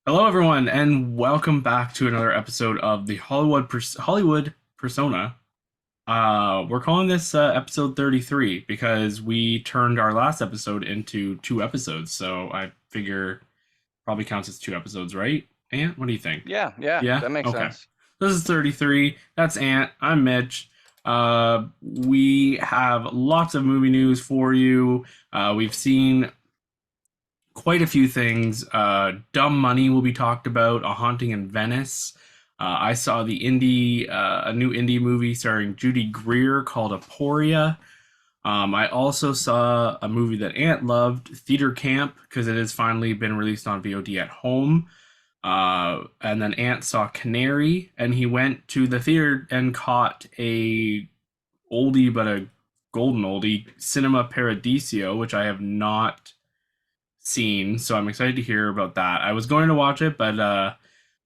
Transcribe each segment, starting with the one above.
Hello, everyone, and welcome back to another episode of the Hollywood Persona. We're calling this episode 33 because we turned our last episode into two episodes. So I figure probably counts as two episodes, right? Ant, what do you think? Yeah, Yeah. that makes Okay. sense. This is 33. That's Ant. I'm Mitch. We have lots of movie news for you. We've seen quite a few things. Dumb Money will be talked about. A Haunting in Venice. I saw a new indie movie starring Judy Greer called Aporia. I also saw a movie that Ant loved, Theater Camp, because it has finally been released on VOD at home. And then Ant saw Canary, and he went to the theater and caught a oldie but a golden oldie, Cinema Paradiso, which I have not seen, so I'm excited to hear about that. I was going to watch it, but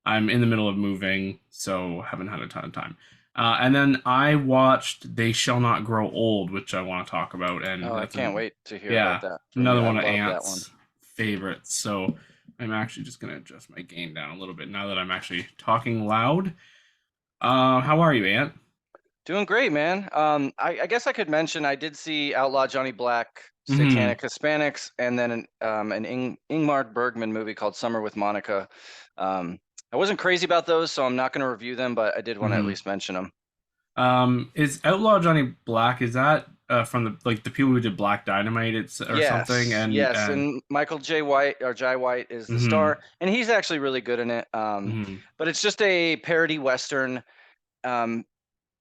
I'm in the middle of moving, so haven't had a ton of time. And then I watched They Shall Not Grow Old, which I want to talk about, and Oh, I that's can't wait to hear about yeah, that from another you. I one of love that one. Ant's favorites. So I'm actually just gonna adjust my gain down a little bit now that I'm actually talking loud. How are you, Ant? Doing great, man. I guess I could mention I did see Outlaw Johnny Black, Mm-hmm. Satanic Hispanics, and then an Ingmar Bergman movie called Summer with Monica. I wasn't crazy about those, so I'm not going to review them, but I did want to at Mm-hmm. least mention them. Is Outlaw Johnny Black, is that from the people who did Black Dynamite, it's or something? Yes, yes, and Michael J. White or Jai White is the hmm star, and he's actually really good in it. hmm But it's just a parody western. Um,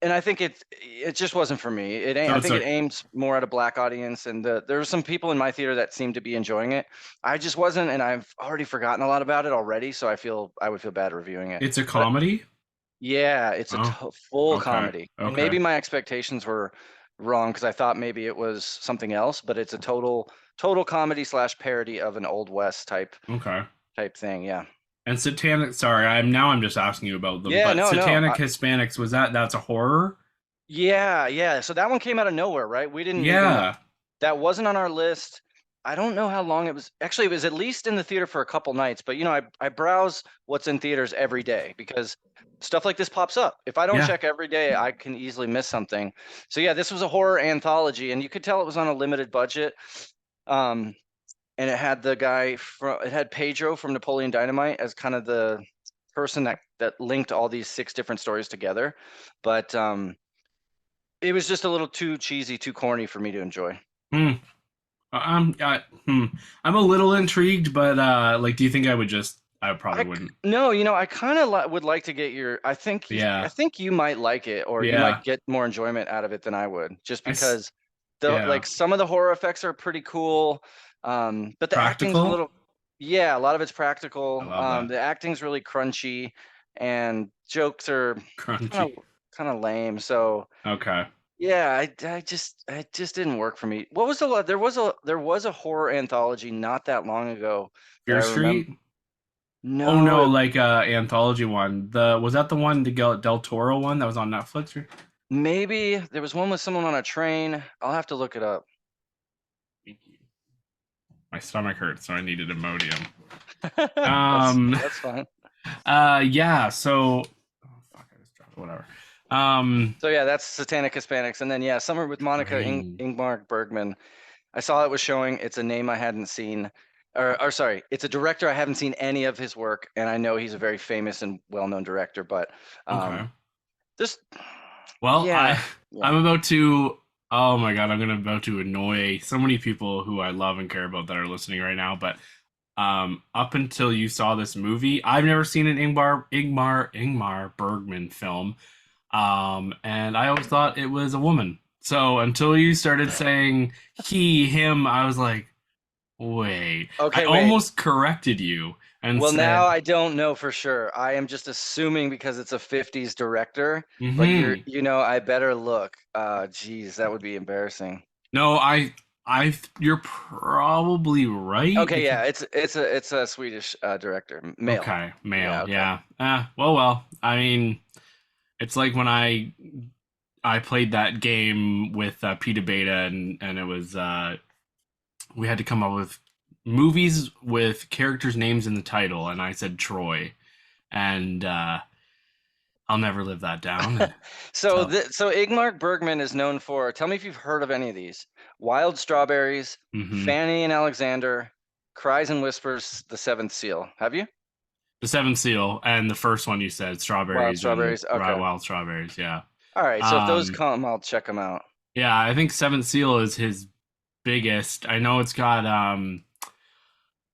and I think it just wasn't for me. so I it's think it a aims more at a black audience, and there were some people in my theater that seemed to be enjoying it. I just wasn't, and I've already forgotten a lot about it already, so I would feel bad reviewing it. it's a But comedy. yeah, it's a Oh, full okay, comedy, and okay, maybe my expectations were wrong because I thought maybe it was something else, but it's a total comedy slash parody of an old west okay. type thing. Yeah. And Satanic, sorry, I'm just asking you about them, Yeah, but no. Satanic Hispanics, that's a horror? Yeah. So that one came out of nowhere, right? We didn't even Yeah, That wasn't on our list. I don't know how long it was. Actually, it was at least in the theater for a couple nights, but I browse what's in theaters every day because stuff like this pops up. If I don't yeah. check every day, I can easily miss something. So yeah, this was a horror anthology, and you could tell it was on a limited budget. Um, and it had Pedro from Napoleon Dynamite as kind of the person that linked all these six different stories together. But it was just a little too cheesy, too corny for me to enjoy. Hmm. I'm a little intrigued, but like, do you think I probably wouldn't. No, I kind of would like to get your. I Yeah, think you might like it, or you might yeah. get more enjoyment out of it than I would, just I s- because the yeah. like some of the horror effects are pretty cool, but the acting's a Practical. little. Yeah, a lot of it's I practical. love that. The acting's really crunchy, and jokes are kind Crunchy. of kind of lame. So Okay. yeah, I just didn't work for me. What was there was a horror anthology not that long ago that Fear I remember. Street. Oh No, no, like anthology one. The was that the one the Del Toro one that was on Netflix? maybe there was one with someone on a train. I'll have to look it up. My stomach hurts, so I needed Imodium. That's Um. that's fine. Yeah. So. Oh fuck! I just dropped it. Whatever. Um. So yeah, that's Satanic Hispanics, and then yeah, Summer with Monica Strange. Ingmar Bergman. I saw it was showing. It's a name I hadn't seen, or sorry, it's a director I haven't seen any of his work, and I know he's a very famous and well-known director. But Okay. this, Well, yeah, I'm yeah. about to. Oh my god, I'm gonna about to annoy so many people who I love and care about that are listening right now. But up until you saw this movie, I've never seen an Ingmar Bergman film. And I always thought it was a woman. So until you started saying he, him, I was like, wait. I Okay, wait. almost corrected you and Well, now said, I don't know for sure. I am just assuming because it's a 50s director, but mm-hmm. I better look. Geez, that would be embarrassing. No, you're probably right Okay, because yeah, it's a Swedish director, male. okay, Yeah, male, okay. yeah. Well. I mean, it's like when I played that game with Peter Beta and it was we had to come up with movies with characters' names in the title, and I said Troy, and I'll never live that down. And So so, so Ingmar Bergman is known for, tell me if you've heard of any of these. Wild Strawberries, mhm. Fanny and Alexander, Cries and Whispers, The Seventh Seal. Have you? The Seventh Seal, and the first one you said Wild strawberries and Strawberries. Okay. wild strawberries. Yeah. All right. So if those Um, come, I'll check them out. yeah, I think Seventh Seal is his biggest. I know it's got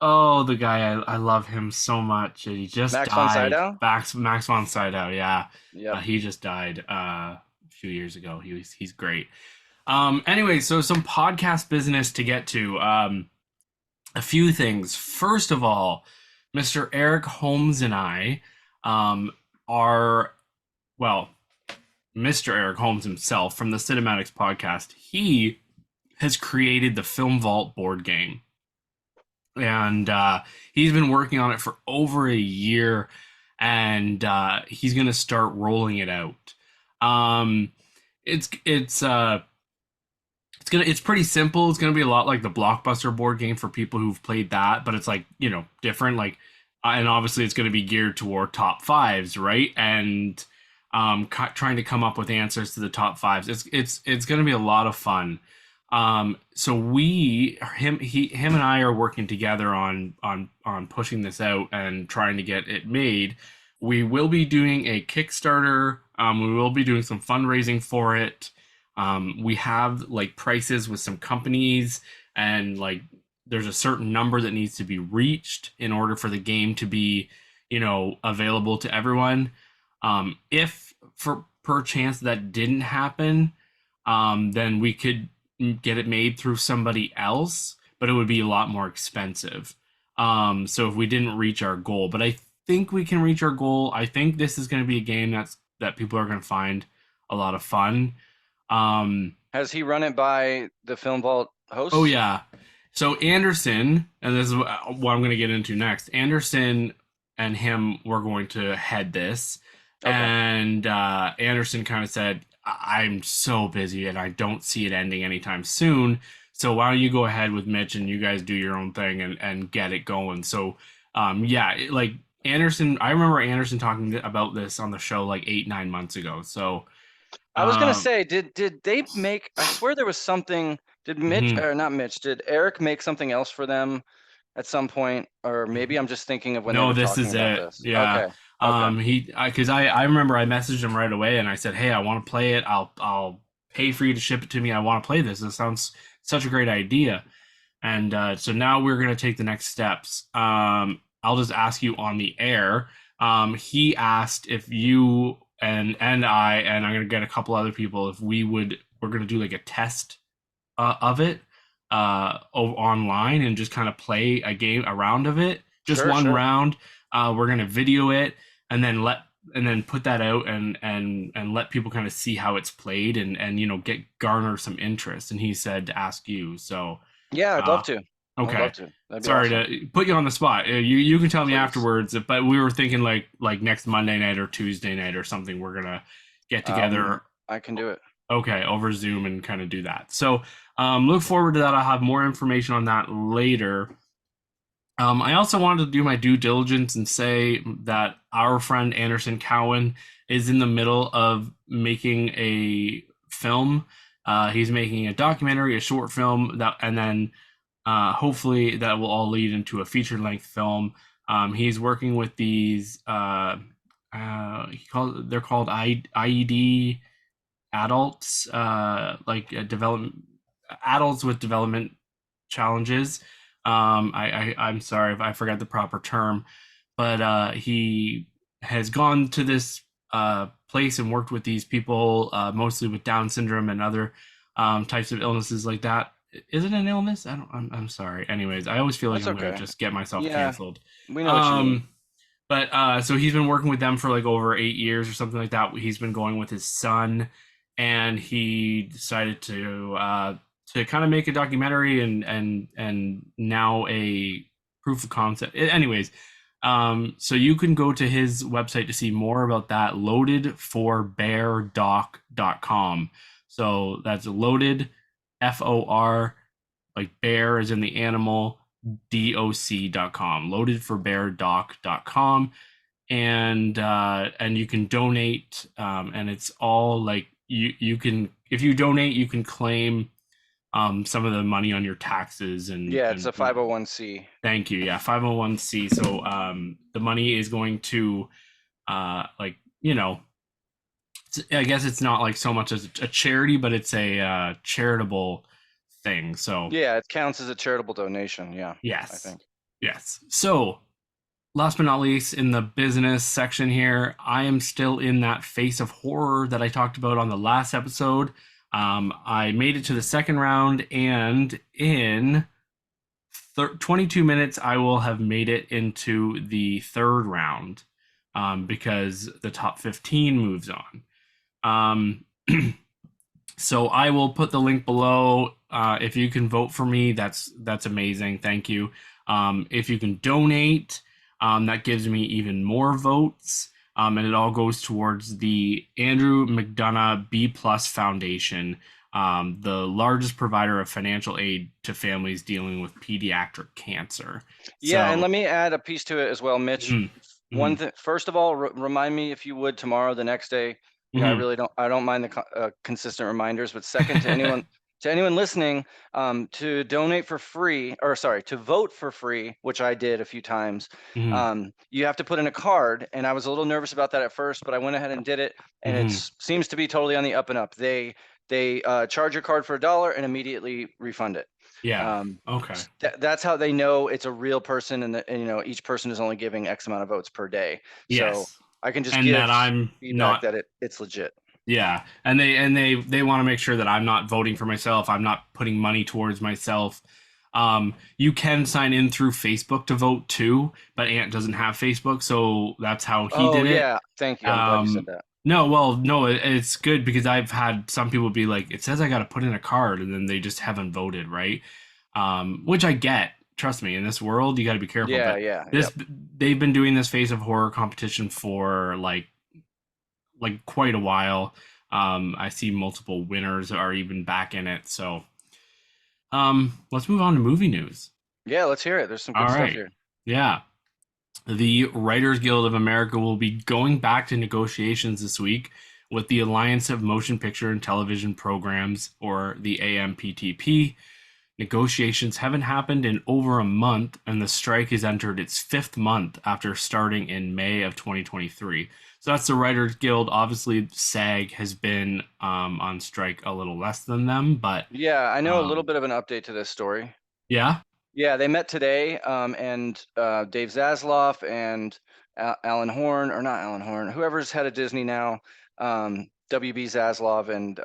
oh, the guy I love him so much. He just Max von died. Sydow? Max von Sydow. Yeah, Yep. he just died a few years ago. He's great. Anyway, so some podcast business to get to. A few things. First of all, Mr. Eric Holmes and I are well, Mr. Eric Holmes himself from the Cinematics podcast. He has created the Film Vault board game, and he's been working on it for over a year, and he's going to start rolling it out. Um, it's pretty simple. It's gonna be a lot like the Blockbuster board game for people who've played that, but it's like, different. Like, and obviously it's gonna be geared toward top fives, right? And trying to come up with answers to the top fives. It's gonna be a lot of fun. So him and I are working together on pushing this out and trying to get it made. We will be doing a Kickstarter. We will be doing some fundraising for it. We have like prices with some companies, and like there's a certain number that needs to be reached in order for the game to be, available to everyone. If for per chance that didn't happen, then we could get it made through somebody else, but it would be a lot more expensive. So if we didn't reach our goal, but I think we can reach our goal. I think this is going to be a game that people are going to find a lot of fun. Has he run it by the Film Vault Oh hosts? yeah. So Anderson, and this is what I'm going to get into next. Anderson and him were going to head this, Okay. and Anderson kind of said, "I'm so busy and I don't see it ending anytime soon. So why don't you go ahead with Mitch and you guys do your own thing and get it going?" So, yeah, like Anderson, I remember Anderson talking about this on the show like 8-9 months ago. So, I was gonna um, say, did they make? I swear there was something. Did Mitch mhm. or not Mitch? Did Eric make something else for them at some point? Or maybe I'm just thinking of when they No, were this talking is about it. this. Yeah. Okay. Okay. Because I remember I messaged him right away and I said, "Hey, I want to play it. I'll pay for you to ship it to me. I want to play this. This sounds such a great idea." And so now we're gonna take the next steps. I'll just ask you on the air. He asked if you and I'm gonna get a couple other people if we're gonna do like a test of it online and just kind of play a round of it, just Sure, one sure. round. We're gonna video it and then put that out and let people kind of see how it's played and get garner some interest. And he said to ask you. So Yeah, I'd uh, love to. I'd okay. love to. That'd be Sorry awesome. to put you on the spot. You can tell me Please. afterwards, but we were thinking like next Monday night or Tuesday night or something. We're gonna get together. I can do it. Okay, over Zoom and kind of do that. So look forward to that. I'll have more information on that later. I also wanted to do my due diligence and say that our friend Anderson Cowan is in the middle of making a film. He's making a documentary, a short film, and then hopefully that will all lead into a feature-length film. He's working with these. They're called IED adults, development adults with development challenges. I'm sorry if I forgot the proper term, but he has gone to this place and worked with these people, mostly with Down syndrome and other types of illnesses like that. Is it an illness? I don't. I'm sorry. Anyways, I always feel like That's I'm gonna okay. just get myself Yeah, canceled. we know what you mean. Um, but so he's been working with them for like over 8 years or something like that. He's been going with his son, and he decided to kind of make a documentary and now a proof of concept. Anyways, so you can go to his website to see more about that. Loadedforbeardoc.com. So that's loaded, FOR, like bear is in the animal, loadedforbeardoc.com, loadedforbeardoc.com, and you can donate, and it's all like you can, if you donate, you can claim some of the money on your taxes Yeah, it's and a 501c. thank you. Yeah, 501c. So the money is going to like, I guess it's not like so much as a charity, but it's a charitable thing. So Yeah, it counts as a charitable donation. Yeah, I yes, think. yes. So last but not least, in the business section here, I am still in that face of horror that I talked about on the last episode. I made it to the second round, and in 22 minutes, I will have made it into the third round, because the top 15 moves on. Um, so I will put the link below. If you can vote for me, that's amazing. Thank you. If you can donate, that gives me even more votes. And it all goes towards the Andrew McDonough B Plus Foundation, the largest provider of financial aid to families dealing with pediatric cancer. Yeah, and So, let me add a piece to it as well, Mitch. mhm, One mhm, thing, first of all, remind me if you would tomorrow, the next day. I mhm. really don't. I don't mind the consistent reminders. But second, to anyone listening, to donate for free, or sorry, to vote for free, which I did a few times. Mhm, You have to put in a card, and I was a little nervous about that at first, but I went ahead and did it, and it mhm. seems to be totally on the up and up. They charge your card for $1 and immediately refund it. Yeah. Um, Okay. that's how they know it's a real person, and each person is only giving X amount of votes per day. So Yes. I can just And give that I'm feedback not. that it's legit. Yeah, and they want to make sure that I'm not voting for myself. I'm not putting money towards myself. You can sign in through Facebook to vote too, but Ant doesn't have Facebook, so that's how he Oh did it. yeah, thank you. I'm glad you said that. No, well, no, it's good because I've had some people be like, it says I got to put in a card, and then they just haven't voted, right? Which I get. Trust me, in this world, you got to be careful. Yeah, But yeah, this, yep. they've been doing this Face of Horror competition for like quite a while. I see multiple winners are even back in it. So let's move on to movie news. Yeah, let's hear it. There's some All good stuff right. here. Yeah. The Writers Guild of America will be going back to negotiations this week with the Alliance of Motion Picture and Television Programs, or the AMPTP. Negotiations haven't happened in over a month, and the strike has entered its fifth month after starting in May of 2023. So that's the Writers Guild. Obviously, SAG has been on strike a little less than them, but Yeah, I know a little um, bit of an update to this story. yeah. Yeah, they met today, and Dave Zasloff and Alan Horn, or not Alan Horn, whoever's head of Disney now, WB Zaslav, and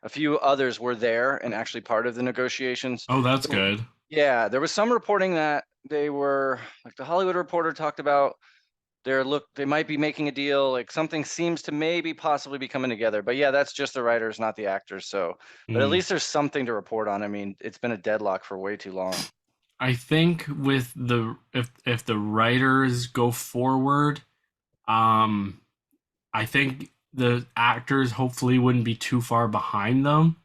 a few others were there and actually part of the negotiations. Oh, that's good. Yeah, there was some reporting that they were, like the Hollywood Reporter talked about, they might be making a deal, like something seems to maybe possibly be coming together. But yeah, that's just the writers, not the actors. So, but at Mm. least there's something to report on. I mean, it's been a deadlock for way too long. I think with the if the writers go forward, um, I think the actors hopefully wouldn't be too far behind them.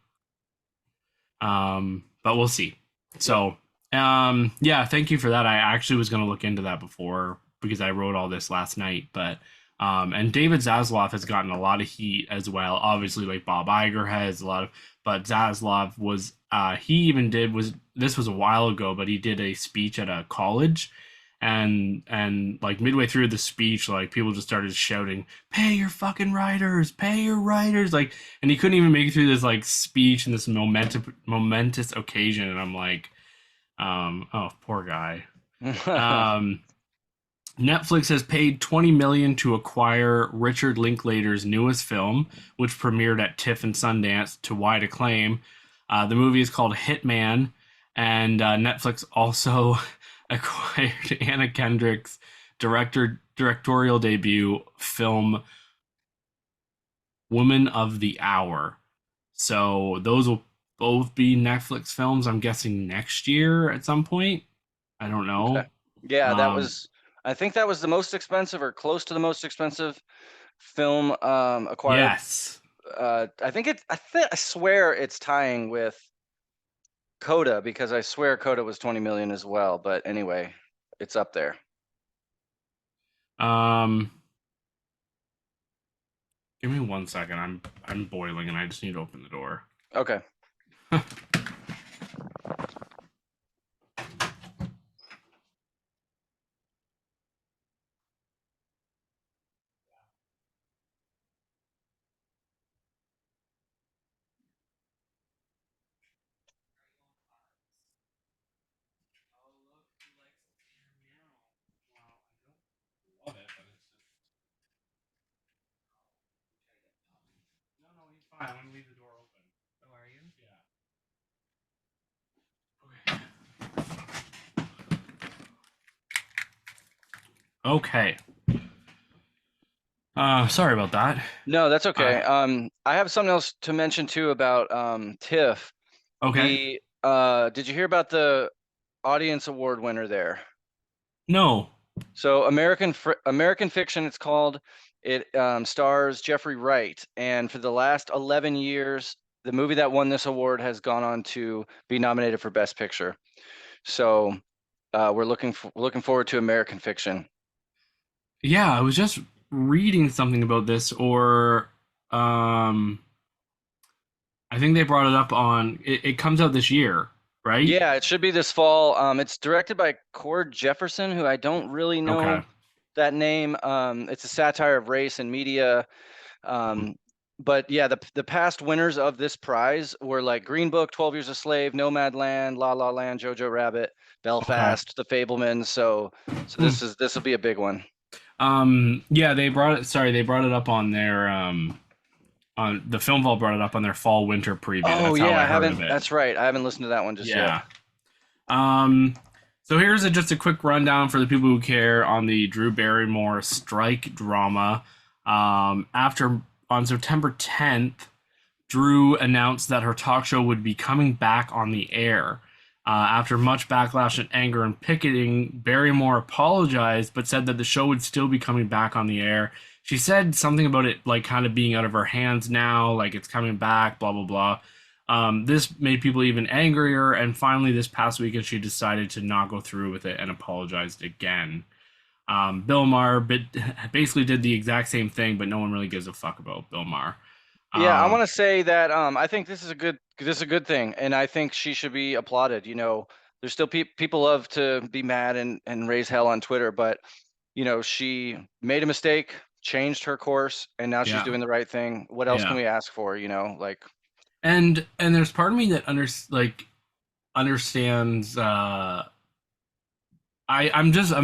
But we'll see. Yep. So, yeah, thank you for that. I actually was going to look into that before because I wrote all this last night. But, and David Zaslav has gotten a lot of heat as well. Obviously, like Bob Iger has a lot of, but Zaslav was, he even did, this was a while ago, but he did a speech at a college, and like midway through the speech, like people just started shouting, pay your fucking writers, pay your writers, like, and he couldn't even make it through this like speech and this momentous occasion, and I'm like, oh, poor guy. um Netflix has paid 20 million to acquire Richard Linklater's newest film, which premiered at TIFF and Sundance to wide acclaim. The movie is called Hitman, and Netflix also acquired Anna Kendrick's directorial debut film, Woman of the Hour. So those will both be Netflix films. I'm guessing next year at some point. I don't Okay. know. Yeah, Um, I think that was the most expensive or close to the most expensive film acquired. yes. I think I swear it's tying with Coda because I swear Coda was 20 million as well. But anyway, it's up there. Um, give me 1 second. I'm boiling and I just need to open the door. Okay. Love it, but it's just no, he's fine. I'm gonna leave the door open. Oh, are you? Yeah. Okay. Sorry about that. No, that's okay. Uh, I have something else to mention too about TIFF. okay. Did you hear about the audience award winner there? No. So American Fiction, it's called. It stars Jeffrey Wright, and for the last 11 years, the movie that won this award has gone on to be nominated for Best Picture. So we're looking forward to American Fiction. Yeah, I was just reading something about this, or um, I think they brought it up on. It comes out this year, right? Yeah, it should be this fall. It's directed by Cord Jefferson, who I don't really Okay. know that name. It's a satire of race and media. Um, but yeah, the past winners of this prize were like Green Book, 12 Years a Slave, Nomadland, La La Land, Jojo Rabbit, Okay. Belfast, The Fablemans. So Hmm. this will be a big one. Yeah, they brought it. Sorry, they brought it up on their on the Film Vault brought it up on their fall winter preview. Oh That's how yeah, I I heard haven't. of it. That's right. I haven't listened to that one just yet. Yeah. Um, so here's just a quick rundown for the people who care on the Drew Barrymore strike drama. After on September 10th, Drew announced that her talk show would be coming back on the air. After much backlash and anger and picketing, Barrymore apologized but said that the show would still be coming back on the air. She said something about it like kind of being out of her hands now, like it's coming back, blah blah blah. This made people even angrier, and finally, this past weekend, she decided to not go through with it and apologized again. Bill Maher basically did the exact same thing, but no one really gives a fuck about Bill Maher. Yeah, I Um, want to say that I think this is a good thing, and I think she should be applauded. There's still people love to be mad and raise hell on Twitter, but she made a mistake, changed her course, and now she's yeah, doing the right thing. What else can yeah, we ask for? Like and there's part of me that understands. I'm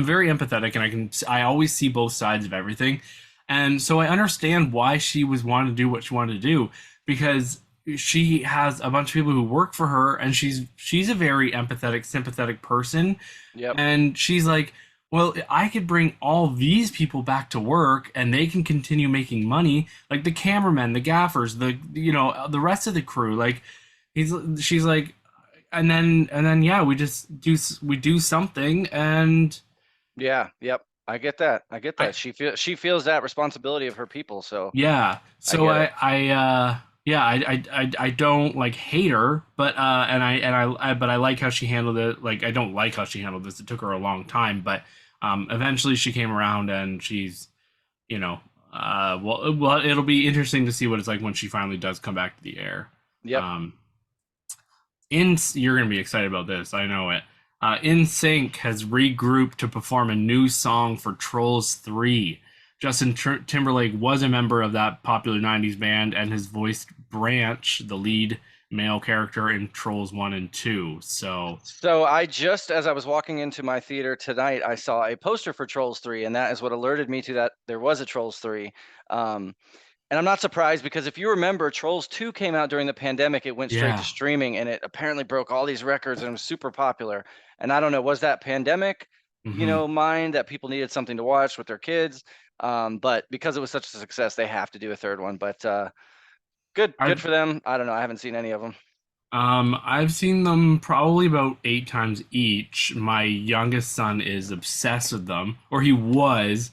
very empathetic, and I always see both sides of everything, and so I understand why she was wanting to do what she wanted to do, because she has a bunch of people who work for her, and she's a very empathetic, sympathetic person, yep, and she's like, well, I could bring all these people back to work and they can continue making money, like the cameramen, the gaffers, the rest of the crew. Like she's like, and then yeah, we do something, and yeah, yep. I get that. I get I that. She feels that responsibility of her people. So yeah. I So get it. I don't like hate her, but but I like how she handled it. Like I don't like how she handled this. It took her a long time, but eventually she came around, and she's you know well it'll be interesting to see what it's like when she finally does come back to the air. Yep. Um, in you're gonna be excited about this. I know it. In Sync has regrouped to perform a new song for Trolls 3. Justin Timberlake was a member of that popular 90s band and has voiced Branch, the lead male character in Trolls 1 and 2. So, So as I was walking into my theater tonight, I saw a poster for Trolls 3, and that is what alerted me to that there was a Trolls 3. Um, and I'm not surprised because if you remember, Trolls 2 came out during the pandemic. It went straight to yeah. streaming, and it apparently broke all these records and was super popular. And I don't know, was that pandemic, Hmm. mind that people needed something to watch with their kids? But because it was such a success, they have to do a third one. But good I've for them. I don't know. I haven't seen any of them. I've seen them probably about 8 times each. My youngest son is obsessed with them, or he was.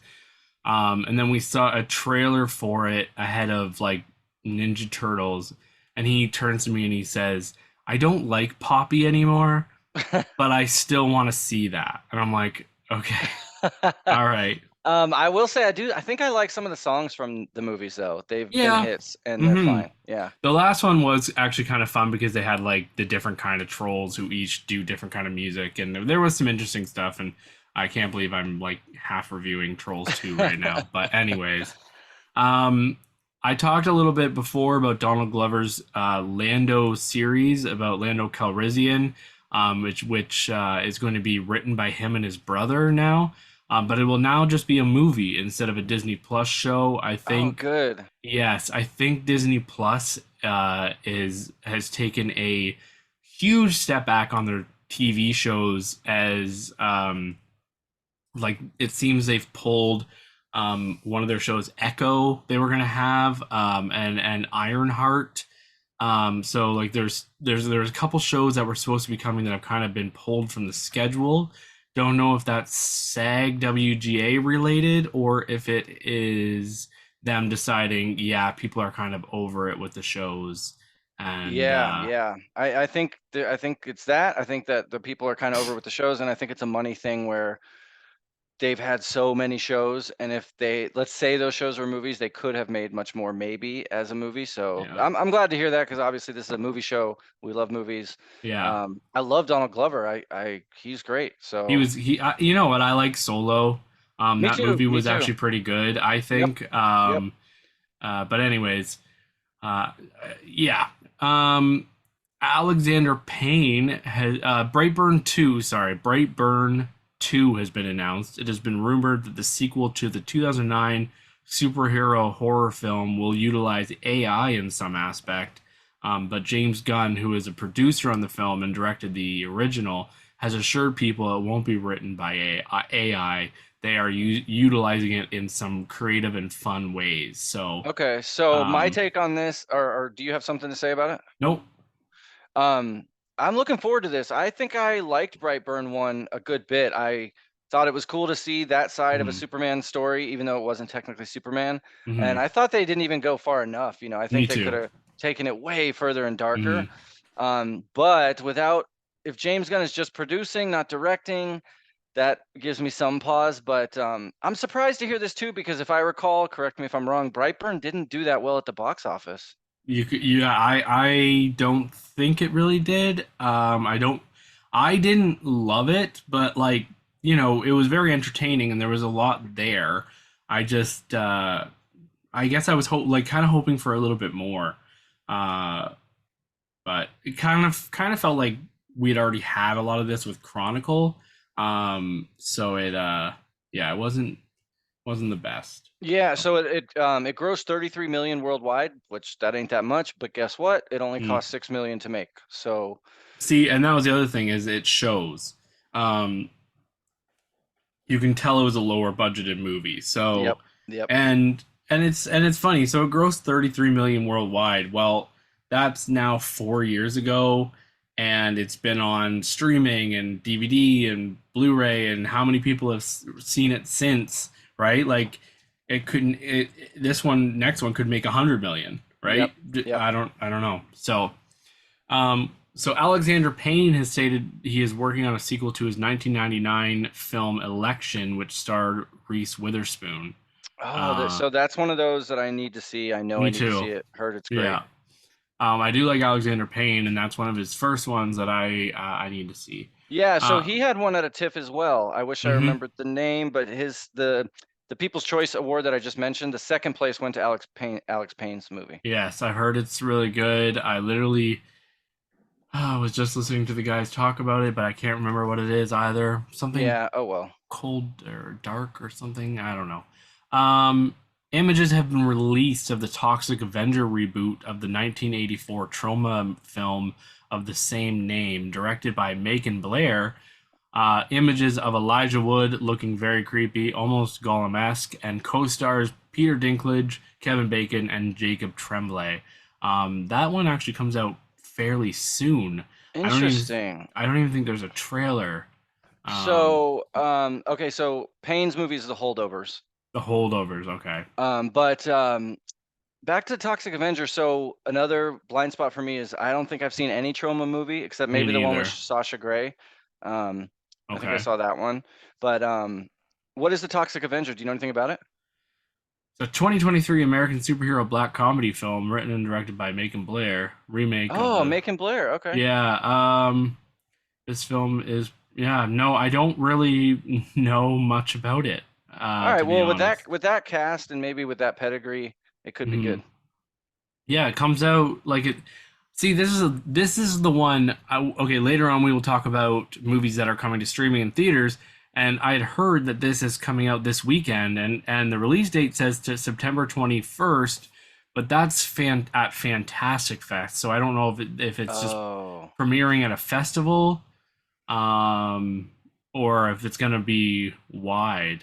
And then we saw a trailer for it ahead of like Ninja Turtles, and he turns to me and he says, I don't like Poppy anymore, but I still want to see that. And I'm like, okay, all right. I will say I do. I think I like some of the songs from the movies though. They've been Yeah. hits and they're Hmm. fine. Yeah. The last one was actually kind of fun because they had like the different kind of trolls who each do different kind of music, and there was some interesting stuff. And I can't believe I'm like half reviewing Trolls 2 right now. But anyways, um, I talked a little bit before about Donald Glover's Lando series about Lando Calrissian, which is going to be written by him and his brother now. But it will now just be a movie instead of a Disney Plus show. I Oh, think. good. Yes, I think Disney Plus is has taken a huge step back on their TV shows as like it seems they've pulled one of their shows Echo they were gonna have and Ironheart. So like there's a couple shows that were supposed to be coming that have kind of been pulled from the schedule. Don't know if that's SAG WGA related or if it is them deciding, yeah, people are kind of over it with the shows. And Yeah, yeah. I think it's that. I think that the people are kind of over with the shows, and I think it's a money thing where they've had so many shows, and if they, let's say those shows were movies, they could have made much more maybe as a movie. So yeah, I'm glad to hear that because obviously this is a movie show. We love movies. yeah. I love Donald Glover. I he's great. He So was he. You know what? I like Solo. me That too. movie Me was too. actually pretty good. I Yep. think. Yep. But anyways, uh, yeah. Alexander Payne has Brightburn 2. Sorry, Brightburn 2 has been announced. It has been rumored that the sequel to the 2009 superhero horror film will utilize AI in some aspect. But James Gunn, who is a producer on the film and directed the original, has assured people it won't be written by AI. They are utilizing it in some creative and fun ways. So, Okay. So my um, take on this, or do you have something to say about it? nope. Um, I'm looking forward to this. I think I liked Brightburn 1 a good bit. I thought it was cool to see that side of a Hmm. Superman story, even though it wasn't technically Superman. Hmm. And I thought they didn't even go far enough. You know, I Me think they could too. have taken it way further and darker. Hmm. But without, if James Gunn is just producing, not directing, that gives me some pause. But I'm surprised to hear this too, because if I recall, correct me if I'm wrong, Brightburn didn't do that well at the box office. Yeah, I don't think it really did. I didn't love it, but like, it was very entertaining and there was a lot there. I just, I guess I was like kind of hoping for a little bit more. Uh, but it kind of felt like we'd already had a lot of this with Chronicle. So yeah, it wasn't the best. Yeah, so it grossed 33 million worldwide, which that ain't that much, but guess what? It only Mm. cost 6 million to make. So, See, and that was the other thing is it shows. Um, you can tell it was a lower budgeted movie. yep, So yep. and it's funny. So it grossed 33 million worldwide. Well, that's now 4 years ago, and it's been on streaming and DVD and Blu-ray, and how many people have seen it since? Right? Like it couldn't. This one, next one could make 100 million. Yep, Right? yep. I don't know. So Alexander Payne has stated he is working on a sequel to his 1999 film Election, which starred Reese Witherspoon. Oh, Uh, so that's one of those that I need to see. I know I Me need to too. see it. Heard it's great. Yeah. I do like Alexander Payne, and that's one of his first ones that I need to see. Yeah, so Uh, he had one at a TIFF as well. I wish I hmm. remembered the name, but the People's Choice Award that I just mentioned, the second place went to Alex Payne's movie. Yes, I heard it's really good. I literally was just listening to the guys talk about it, but I can't remember what it is either. Something Yeah, oh well. cold or dark or something. I don't know. Um, Images have been released of the Toxic Avenger reboot of the 1984 Troma film of the same name, directed by Macon Blair. Images of Elijah Wood looking very creepy, almost Gollum-esque, and co-stars Peter Dinklage, Kevin Bacon, and Jacob Tremblay. That one actually comes out fairly soon. I don't even Interesting. I don't even think there's a trailer. Um, So, okay, so Payne's movies, The Holdovers. the Holdovers, okay. But back to Toxic Avenger. So another blind spot for me is I don't think I've seen any Troma movie except Me maybe the one with neither. Sasha Grey. Um, I think I Okay. saw that one. But what is the Toxic Avenger? Do you know anything about it? So 2023 American superhero black comedy film written and directed by Macon Blair, remake of Oh, the Macon Blair. Okay. yeah, this film is yeah, no, I don't really know much about it, All right. to be Well, honest. with that cast and maybe with that pedigree, it could be Mhm. good. Yeah, it comes out like it. See, this is the one. Okay, later on we will talk about movies that are coming to streaming in theaters. And I had heard that this is coming out this weekend, and the release date says to September 21st, but that's at Fantastic Fest. So I don't know if it's just Oh, premiering at a festival, um, or if it's gonna be wide.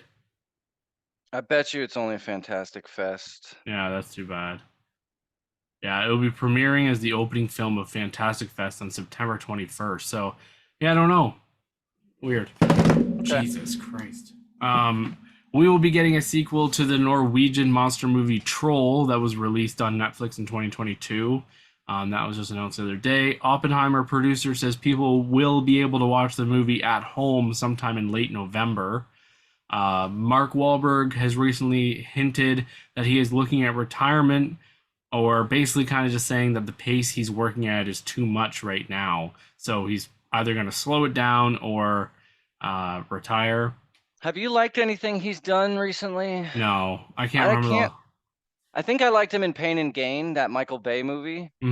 I bet you it's only a Fantastic Fest. Yeah, that's too bad. Yeah, it will be premiering as the opening film of Fantastic Fest on September 21st. So, yeah, I don't know. Weird. Okay. Jesus Christ. We will be getting a sequel to the Norwegian monster movie Troll that was released on Netflix in 2022. That was just announced the other day. Oppenheimer producer says people will be able to watch the movie at home sometime in late November. Mark Wahlberg has recently hinted that he is looking at retirement, or basically kind of just saying that the pace he's working at is too much right now. So he's either going to slow it down or retire. Have you liked anything he's done recently? No, I can't I remember can't. the. I think I liked him in Pain and Gain, that Michael Bay movie, but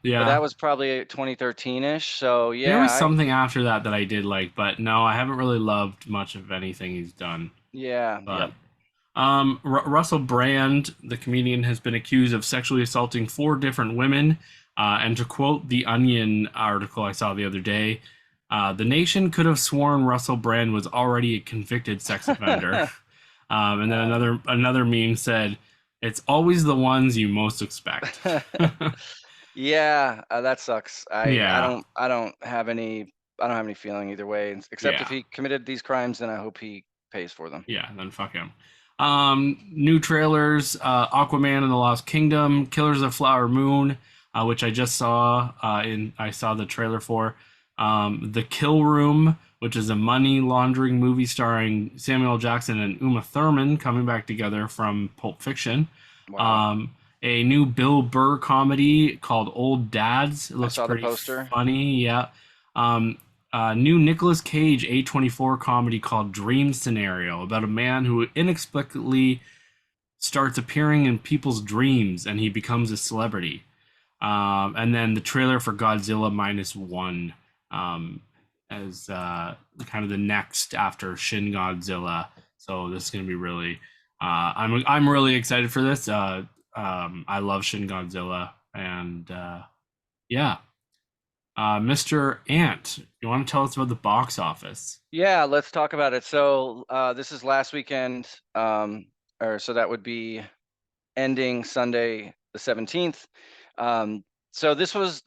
Yeah. that was probably 2013-ish. So There yeah, was something after that that I did like, but no, I haven't really loved much of anything he's done. yeah. But Russell Brand, the comedian, has been accused of sexually assaulting four different women. And to quote the Onion article I saw the other day, the nation could have sworn Russell Brand was already a convicted sex offender. And then another meme said, "It's always the ones you most expect." Yeah, that sucks. Yeah, I don't have any feeling either way, except if yeah. he committed these crimes, then I hope he pays for them. Yeah, then fuck him. New trailers: Aquaman and the Lost Kingdom, Killers of the Flower Moon, which I just saw. I saw the trailer for. The Kill Room, which is a money laundering movie starring Samuel L. Jackson and Uma Thurman coming back together from Pulp Fiction. Wow. A new Bill Burr comedy called Old Dads. It I looks saw the pretty poster. funny. Yeah. New Nicolas Cage A24 comedy called Dream Scenario about a man who inexplicably starts appearing in people's dreams and he becomes a celebrity. And then the trailer for Godzilla Minus One, as kind of the next after Shin Godzilla. So this is gonna be really. I'm really excited for this. I love Shin Godzilla, and yeah. Mr. Ant, you want to tell us about the box office? Yeah, let's talk about it. So this is last weekend, or so that would be ending Sunday the 17th. So this was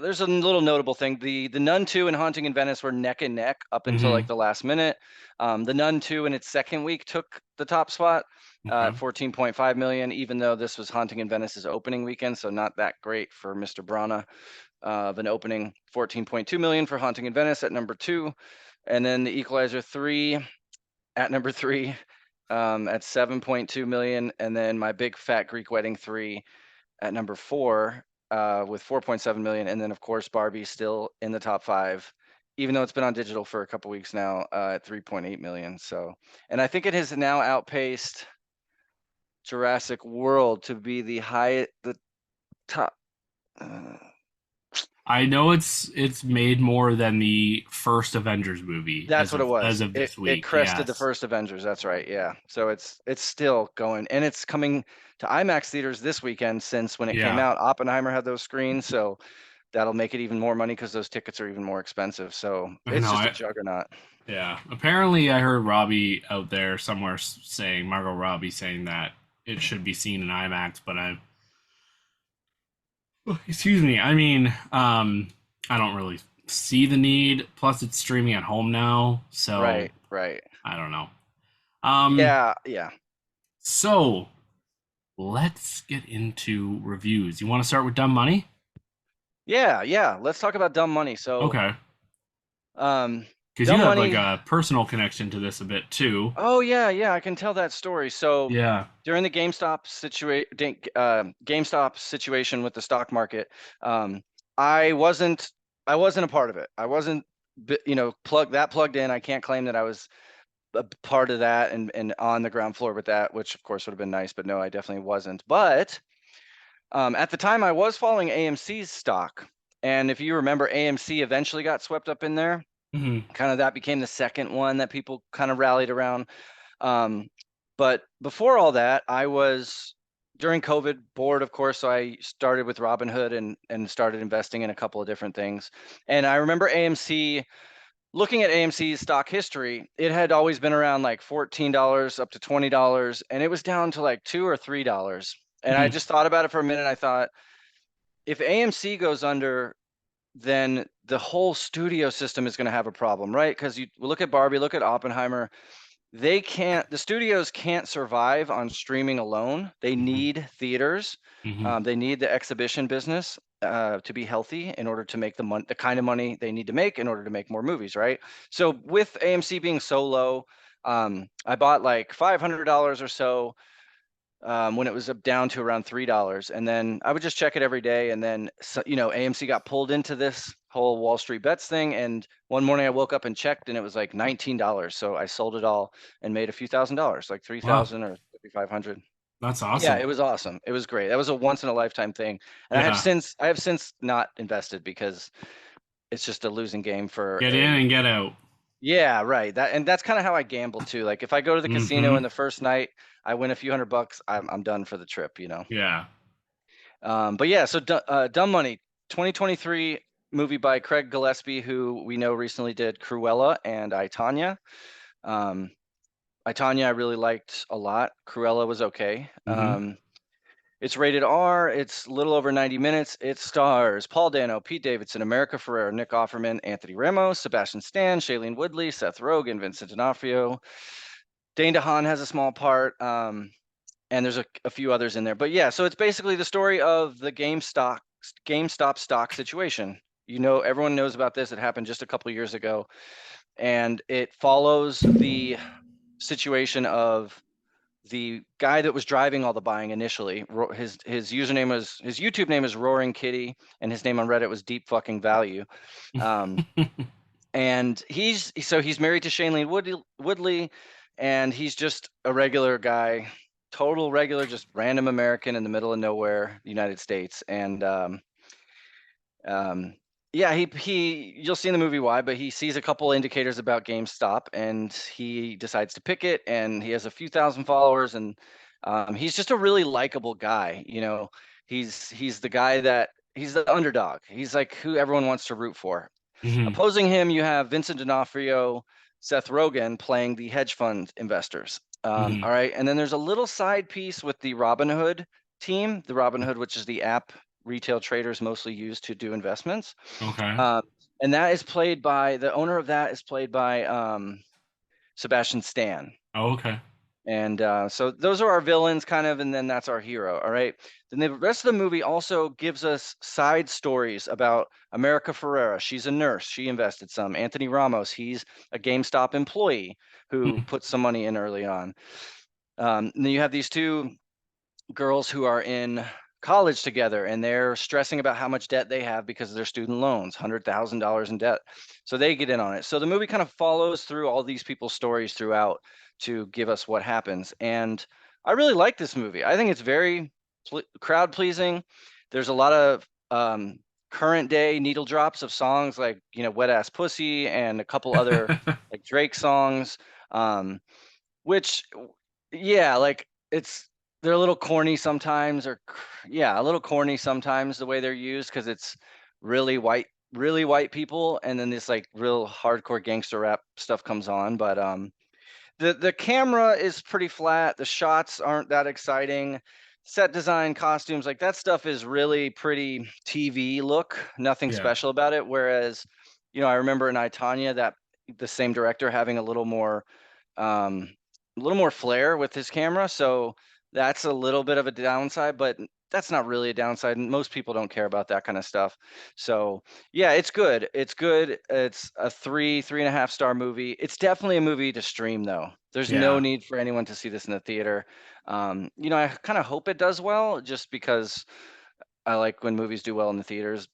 there's a little notable thing. The Nun 2 and Haunting in Venice were neck and neck up until like Mm-hmm. the last minute. The Nun 2 in its second week took the top spot Okay. at 14.5 million, even though this was Haunting in Venice's opening weekend, so not that great for Mr. Brana. Of an opening 14.2 million for Haunting in Venice at number 2, and then The Equalizer 3 at number 3 at 7.2 million, and then My Big Fat Greek Wedding 3 at number 4 with 4.7 million, and then of course Barbie still in the top 5, even though it's been on digital for a couple weeks now at 3.8 million. So, and I think it has now outpaced Jurassic World to be the top. Uh, I know it's made more than the first Avengers movie That's what it as was. of this It week. crested the Yes. first Avengers. That's right. Yeah. So it's still going, and it's coming to IMAX theaters this weekend. Since when it came Yeah. out, Oppenheimer had those screens, so that'll make it even more money because those tickets are even more expensive. So I it's know. just a juggernaut. Yeah. Apparently, I heard Robbie out there somewhere saying Margot Robbie saying that it should be seen in IMAX, but excuse me. I mean, I don't really see the need. Plus, it's streaming at home now, so Right. I don't know. Um, Yeah. so let's get into reviews. You want to start with Dumb Money? Yeah. Let's talk about Dumb Money. Okay. Um, Because you Dumb have like Money. a personal connection to this a bit too. Oh yeah, I can tell that story. So Yeah. during the GameStop situation with the stock market, um, I wasn't I wasn't a part of it. I wasn't plugged in. I can't claim that I was a part of that and on the ground floor with that, which of course would have been nice, but no, I definitely wasn't. But at the time, I was following AMC's stock, and if you remember, AMC eventually got swept up in there. Hmm. Kind of that became the second one that people kind of rallied around. Um, but before all that, I was during COVID bored, of course. So I started with Robinhood and started investing in a couple of different things. And I remember AMC looking at AMC's stock history, it had always been around like $14 up to $20, and it was down to like $2 or $3. And I Hmm. just thought about it for a minute. I thought, if AMC goes under, then the whole studio system is going to have a problem, right? Because you look at Barbie, look at Oppenheimer, the studios can't survive on streaming alone. They Hmm. need theaters. Hmm. They need the exhibition business to be healthy in order to make the kind of money they need to make in order to make more movies, right? So with AMC being so low, I bought like $500 or so when it was up down to around $3, and then I would just check it every day. And then AMC got pulled into this whole Wall Street bets thing, and one morning I woke up and checked, and it was like $19. So I sold it all and made a few $1,000s, like three Wow, thousand or 5,500. that's Yeah, awesome. it was awesome. It was great. That was a once in a lifetime thing, and Yeah. I have since not invested because it's just a losing game for Get in a. and get out. Yeah, right. That's kind of how I gamble too. Like if I go to the casino Hmm. in the first night, I win a few $100, I'm done for the trip. Yeah. But yeah, so Dumb Money, 2023 movie by Craig Gillespie, who we know recently did Cruella and I, Tonya. Um, I, Tonya, I really liked a lot. Cruella was okay. Hmm. It's rated R. It's a little over 90 minutes. It stars Paul Dano, Pete Davidson, America Ferrera, Nick Offerman, Anthony Ramos, Sebastian Stan, Shailene Woodley, Seth Rogen, Vincent D'Onofrio. Dane DeHaan has a small part. And there's a few others in there. But yeah, so it's basically the story of the GameStop stock situation. Everyone knows about this. It happened just a couple years ago, and it follows the situation of the guy that was driving all the buying initially. His YouTube name is Roaring Kitty, and his name on Reddit was Deep Fucking Value. Um, and he's married to Shailene Woodley, and he's just a regular guy, total regular, just random American in the middle of nowhere, United States. And um, yeah, he you'll see in the movie why, but he sees a couple indicators about GameStop, and he decides to pick it. And he has a few thousand followers, and he's just a really likable guy. He's the guy that he's the underdog. He's like who everyone wants to root for. Hmm. Opposing him, you have Vincent D'Onofrio, Seth Rogen playing the hedge fund investors. Hmm. All right, and then there's a little side piece with the Robinhood team, the Robinhood, which is the app retail traders mostly use to do investments. Okay. Um, and that is played by the owner of that is played by Sebastian Stan. Oh, okay. And so those are our villains, kind of, and then that's our hero. All right. Then the rest of the movie also gives us side stories about America Ferrera. She's a nurse. She invested some. Anthony Ramos. He's a GameStop employee who put some money in early on. And then you have these two girls who are in college together, and they're stressing about how much debt they have because of their student loans, $100,000 in debt. So they get in on it. So the movie kind of follows through all these people's stories throughout to give us what happens. And I really like this movie. I think it's very crowd pleasing. There's a lot of current day needle drops of songs like Wet Ass Pussy and a couple other like Drake songs, which yeah, like they're a little corny sometimes, or yeah, a little corny sometimes the way they're used, because it's really white people, and then this like real hardcore gangster rap stuff comes on. But the camera is pretty flat. The shots aren't that exciting. Set design, costumes, like that stuff is really pretty TV look. Nothing Yeah. special about it. Whereas, I remember in I, Tonya that the same director having um, a little more flair with his camera. So That's a little bit of a downside, but that's not really a downside. And most people don't care about that kind of stuff. So yeah, it's good. It's good. It's a 3.5 star movie. It's definitely a movie to stream though. There's no Yeah. need for anyone to see this in the theater. I kind of hope it does well just because I like when movies do well in the theaters.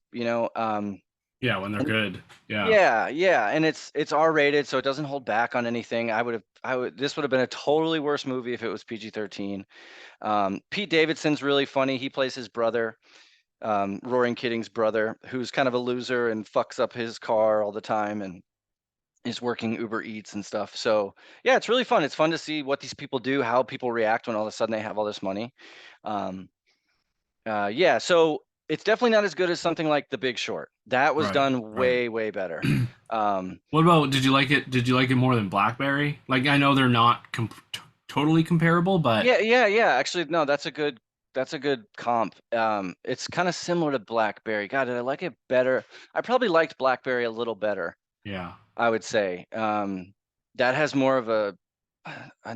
Yeah, when they're And good. Yeah. yeah, yeah, and it's R-rated, so it doesn't hold back on anything. This would have been a totally worse movie if it was PG-13. Pete Davidson's really funny. He plays his brother, Roaring Kidding's brother, who's kind of a loser and fucks up his car all the time and is working Uber Eats and stuff. So yeah, it's really fun. It's fun to see what these people do, how people react when all of a sudden they have all this money. Um, yeah, so it's definitely not as good as something like The Big Short. That was Right. done Right. way, way better. Um, What about, did you like it? Did you like it more than Blackberry? Like, I know they're not totally comparable, but yeah, yeah, yeah. Actually, no, that's a good comp. It's kind of similar to BlackBerry. God, did I like it better? I probably liked BlackBerry a little better, yeah. I would say. That has more of a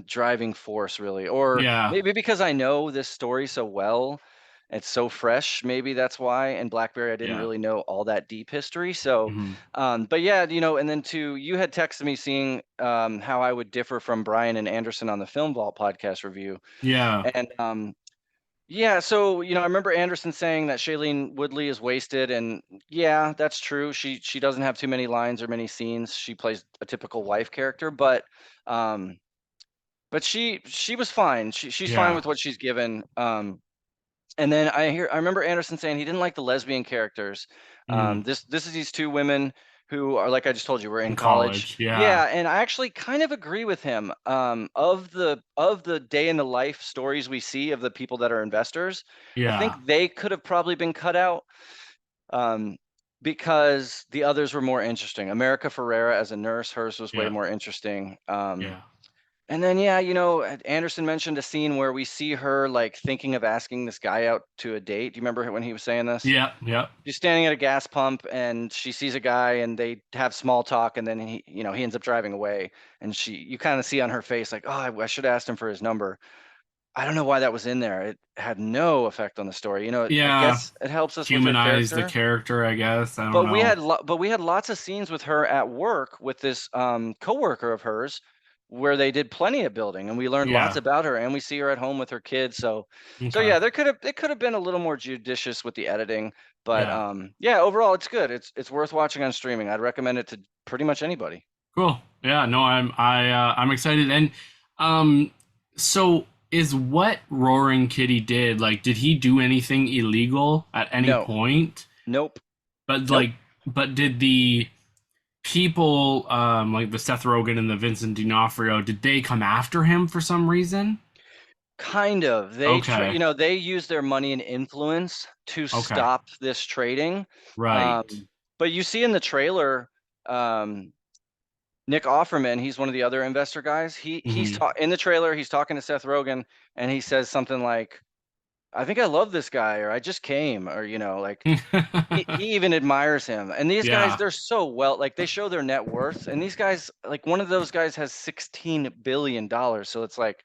driving force, really. Or Yeah. maybe because I know this story so well, it's so fresh. Maybe that's why. And BlackBerry, I didn't Yeah. really know all that deep history. So, Hmm. but yeah, and then you had texted me seeing how I would differ from Brian and Anderson on the Film Vault podcast review. Yeah. And yeah, so I remember Anderson saying that Shailene Woodley is wasted, and yeah, that's true. She doesn't have too many lines or many scenes. She plays a typical wife character, um, but she was fine. She's fine Yeah. with what she's given. And then I remember Anderson saying he didn't like the lesbian characters. Mm. This is these two women who are, like I just told you, were in In college. college. Yeah. Yeah, and I actually kind of agree with him. Of the day in the life stories we see of the people that are investors, I think Yeah. they could have probably been cut out, um, because the others were more interesting. America Ferrera as a nurse, hers was way Yeah. more interesting. Yeah. And then, yeah, Anderson mentioned a scene where we see her like thinking of asking this guy out to a date. Do you remember when he was saying this? Yeah. Yeah. She's standing at a gas pump and she sees a guy and they have small talk and then he ends up driving away and you kind of see on her face like, oh, I should have asked him for his number. I don't know why that was in there. It had no effect on the story. I Yeah. guess it helps us with her Humanize the character. character, I guess. I don't But we know. had lots of scenes with her at work with this coworker of hers where they did plenty of building and we learned lots Yeah. about her and we see her at home with her kids. So Okay. yeah, it could have been a little more judicious with the editing, but Yeah. yeah, overall it's good. It's worth watching on streaming. I'd recommend it to pretty much anybody. Cool. Yeah, no, I'm excited. And um so is what Roaring Kitty did, like, did he do anything illegal at any No. point? Nope. But Nope. like, but did the people, like the Seth Rogen and the Vincent D'Onofrio, did they come after him for some reason? Kind of. Okay. They use their money and influence to Okay. stop this trading. Right. Um, but you see in the trailer, um, Nick Offerman, he's one of the other investor guys. Hmm. In the trailer, he's talking to Seth Rogen, and he says something like, "I think I love this guy," or "I just came," or like he even admires him. And these guys, Yeah. they're so like they show their net worth, and these guys, like one of those guys has $16 billion, so it's like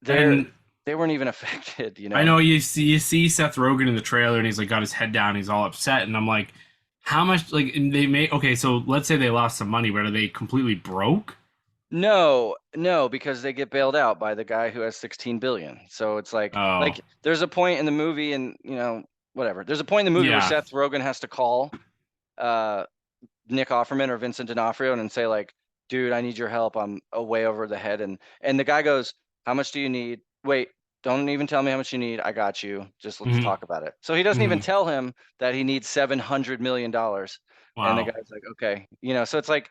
they're And they weren't even affected, I know you see Seth Rogen in the trailer and he's like got his head down, he's all upset, and I'm like, how much, like, they may, okay, so let's say they lost some money, but are they completely broke? No, no, because they get bailed out by the guy who has 16 billion. So it's like Oh, there's a point in the movie and whatever. There's a point in the movie where yeah. Seth Rogen has to call uh Nick Offerman or Vincent D'Onofrio and say like, "Dude, I need your help. I'm way over the head." And the guy goes, "How much do you need?" "Wait, don't even tell me how much you need. I got you. Just let's Hmm. talk about it." So he doesn't even Hmm. tell him that he needs $700 million. And the Wow. guy's like, "Okay." So it's like,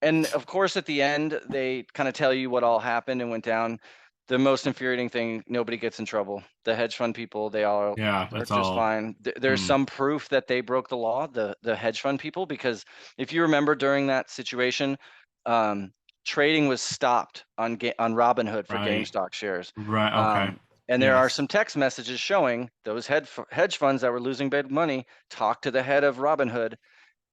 and of course, at the end, they kind of tell you what all happened and went down. The most infuriating thing, nobody gets in trouble. The hedge fund people, they all Yeah, are that's just all. fine. There's Mm, some proof that they broke the law, the hedge fund people, because if you remember during that situation, um, trading was stopped on Robinhood for right. GameStop shares. Right. Okay. Um, and there are Yes. some text messages showing those hedge funds that were losing big money talk to the head of Robinhood,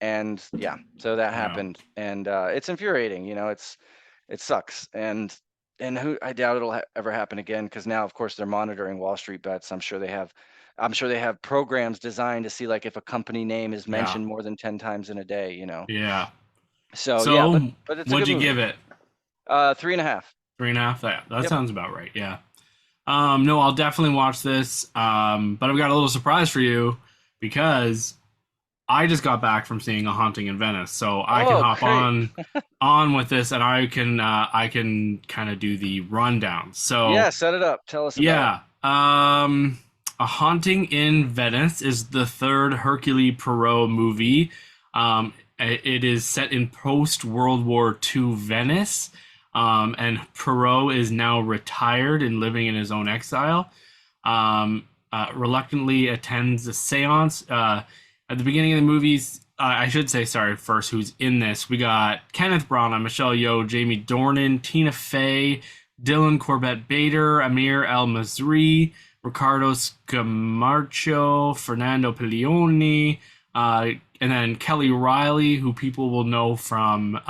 and yeah, so that Yeah. happened, and it's infuriating. It sucks, and and who I doubt it'll ever happen again because now, of course, they're monitoring Wall Street bets. I'm sure they have programs designed to see like if a company name is Yeah. mentioned more than 10 times in a day, Yeah. So yeah, So, but it's a what'd good you movie. give it? 3.5. 3.5? That Yep. sounds about right. Yeah. No, I'll definitely watch this. But I've got a little surprise for you because I just got back from seeing A Haunting in Venice, so I can Oh, hop great. on with this, and I can kind of do the rundown. So Yeah, set it up. Tell us about it. yeah, A Haunting in Venice is the third Hercule Poirot movie. It is set in post World War II Venice, and Poirot is now retired and living in his own exile. Reluctantly attends a séance. At the beginning of the movies, I should say, sorry, first, who's in this? We got Kenneth Branagh, Michelle Yeoh, Jamie Dornan, Tina Fey, Dylan Corbett Bader, Amir El Mazri, Ricardo Scamarcio, Fernando Pilioni, and then Kelly Riley, who people will know from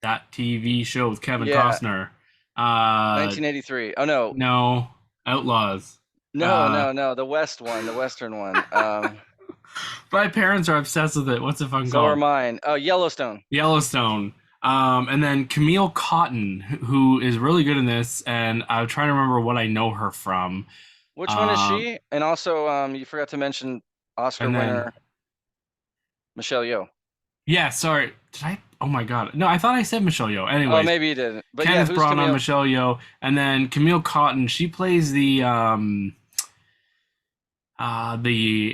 that TV show with Kevin Yeah, Costner. 1983. Oh no, No, Outlaws. no, Uh, no, no. The West one, the Western one. my parents are obsessed with it. What's it fucking So are called? mine. Oh, Yellowstone. Yellowstone. And then Camille Cotton, who is really good in this, and I'm trying to remember what I know her from. Which one is Um, she? And also, you forgot to mention Oscar and then winner Michelle Yeoh. yeah, sorry, did I? Oh my god, no, I thought I said Michelle Yeoh. Oh, Anyways, maybe you didn't. But yeah, Kenneth who's Branagh, Camille? Michelle Yeoh, and then Camille Cotton. She plays the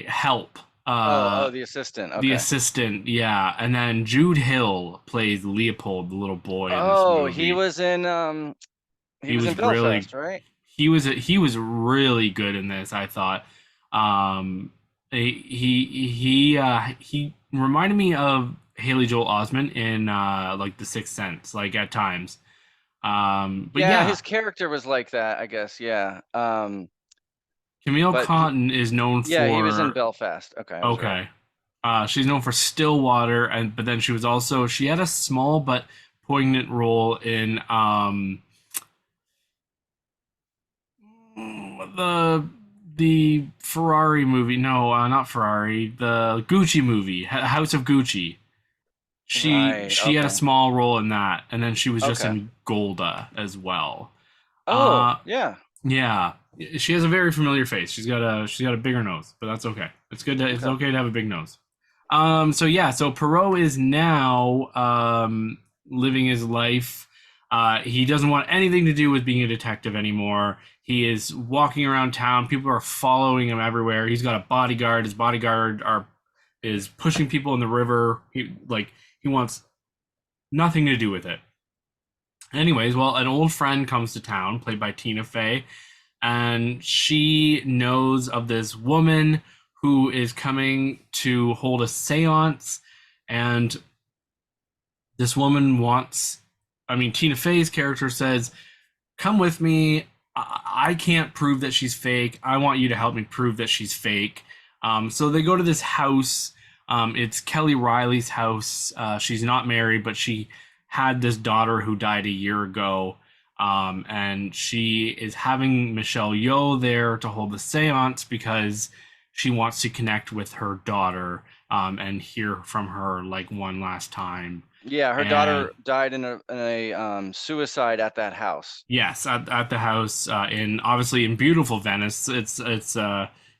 help. Oh, the assistant. The Okay. assistant, yeah, and then Jude Hill plays Leopold, the little boy in this Oh, he movie. was in he He was in was really Belfast, right? he was really good in this. I thought he reminded me of Haley Joel Osment in like The Sixth Sense, like at times. But Yeah, yeah, his character was like that, I guess. Yeah. Camille But he, Cotton is known yeah, he was in for Belfast. Okay, I was right. okay. She's known for Stillwater, and but then she had a small but poignant role in the the Ferrari movie. No, not Ferrari. The Gucci movie, House of Gucci. Right. She had a Okay. small role in that, and then she was just Okay. in Golda as well. Oh, Uh, yeah. yeah, she has a very familiar face. She's got a bigger nose, but that's okay. It's Okay. okay to have a big nose. So yeah, so Perot is now living his life. He doesn't want anything to do with being a detective anymore. He is walking around town. People are following him everywhere. He's got a bodyguard. His bodyguard are is pushing people in the river. He wants nothing to do with it. Anyways, well, an old friend comes to town, played by Tina Fey, and she knows of this woman who is coming to hold a seance. And this woman wants, I mean, Tina Fey's character says, come with me. I can't prove that she's fake. I want you to help me prove that she's fake. So they go to this house. It's Kelly Riley's house. She's not married, but she had this daughter who died a year ago. And she is having Michelle Yeoh there to hold the seance because she wants to connect with her daughter and hear from her like one last time. Yeah, her And daughter died in a suicide at that house. yes, at the house in obviously in beautiful Venice. It's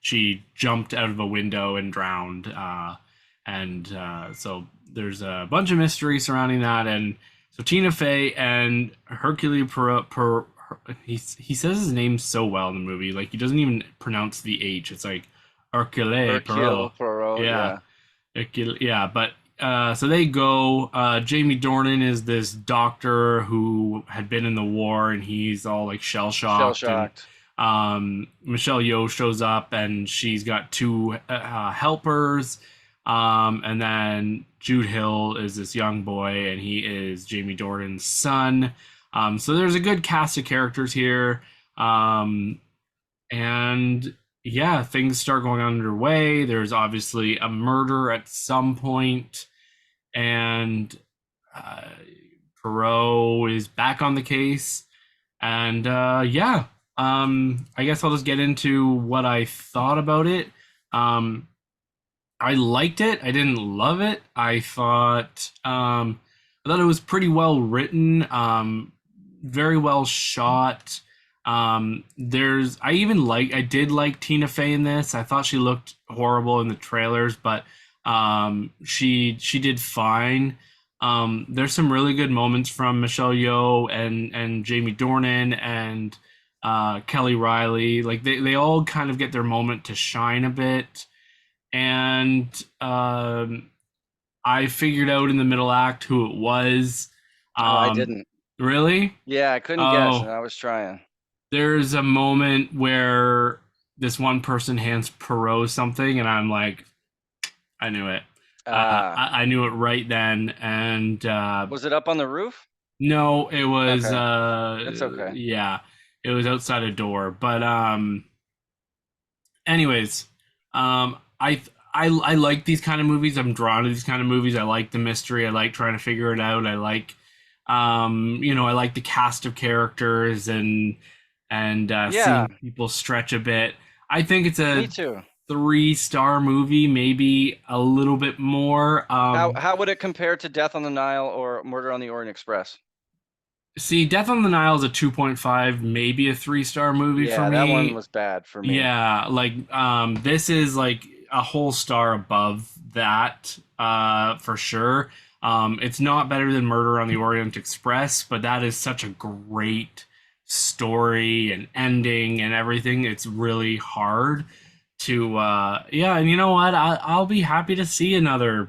she jumped out of a window and drowned, and so there's a bunch of mystery surrounding that. And so Tina Fey and Hercule he says his name so well in the movie, like he doesn't even pronounce the H. It's like Hercule Hercule Poirot. Poirot, Yeah, yeah. yeah, but so they go. Jamie Dornan is this doctor who had been in the war, and he's all like shell Shell shocked. And shocked. Michelle Yeoh shows up, and she's got two helpers. And then Jude Hill is this young boy, and he is Jamie Dornan's son. So there's a good cast of characters here. And yeah, things start going underway. There's obviously a murder at some point, and uh, Perot is back on the case, and yeah, I guess I'll just get into what I thought about it. Um, I liked it. I didn't love it. I thought it was pretty well written, very well shot. I did like Tina Fey in this. I thought she looked horrible in the trailers, but she did fine. There's some really good moments from Michelle Yeoh and Jamie Dornan and Kelly Riley. Like they all kind of get their moment to shine a bit. And I figured out in the middle act who it was. Oh, I Um, didn't. really? Yeah, I couldn't guess, Oh, and I was trying. there's a moment where this one person hands Perot something, and I'm like, I knew it. Uh, I knew it right then. And was it up on the roof? no, it was Okay, it's okay. yeah, it was outside a door. But anyways, I like these kind of movies. I'm drawn to these kind of movies. I like the mystery. I like trying to figure it out. I like I like the cast of characters and Yeah, seeing people stretch a bit. I think it's me a too. 3-star movie, maybe a little bit more. How would it compare to Death on the Nile or Murder on the Orient Express? See, Death on the Nile is a 2.5, maybe a 3-star movie for Yeah, that one me. was bad for me. Yeah, like this is like a whole star above that for sure. It's not better than Murder on the Orient Express, but that is such a great story and ending and everything. It's really hard to yeah, and you know what? I'll be happy to see another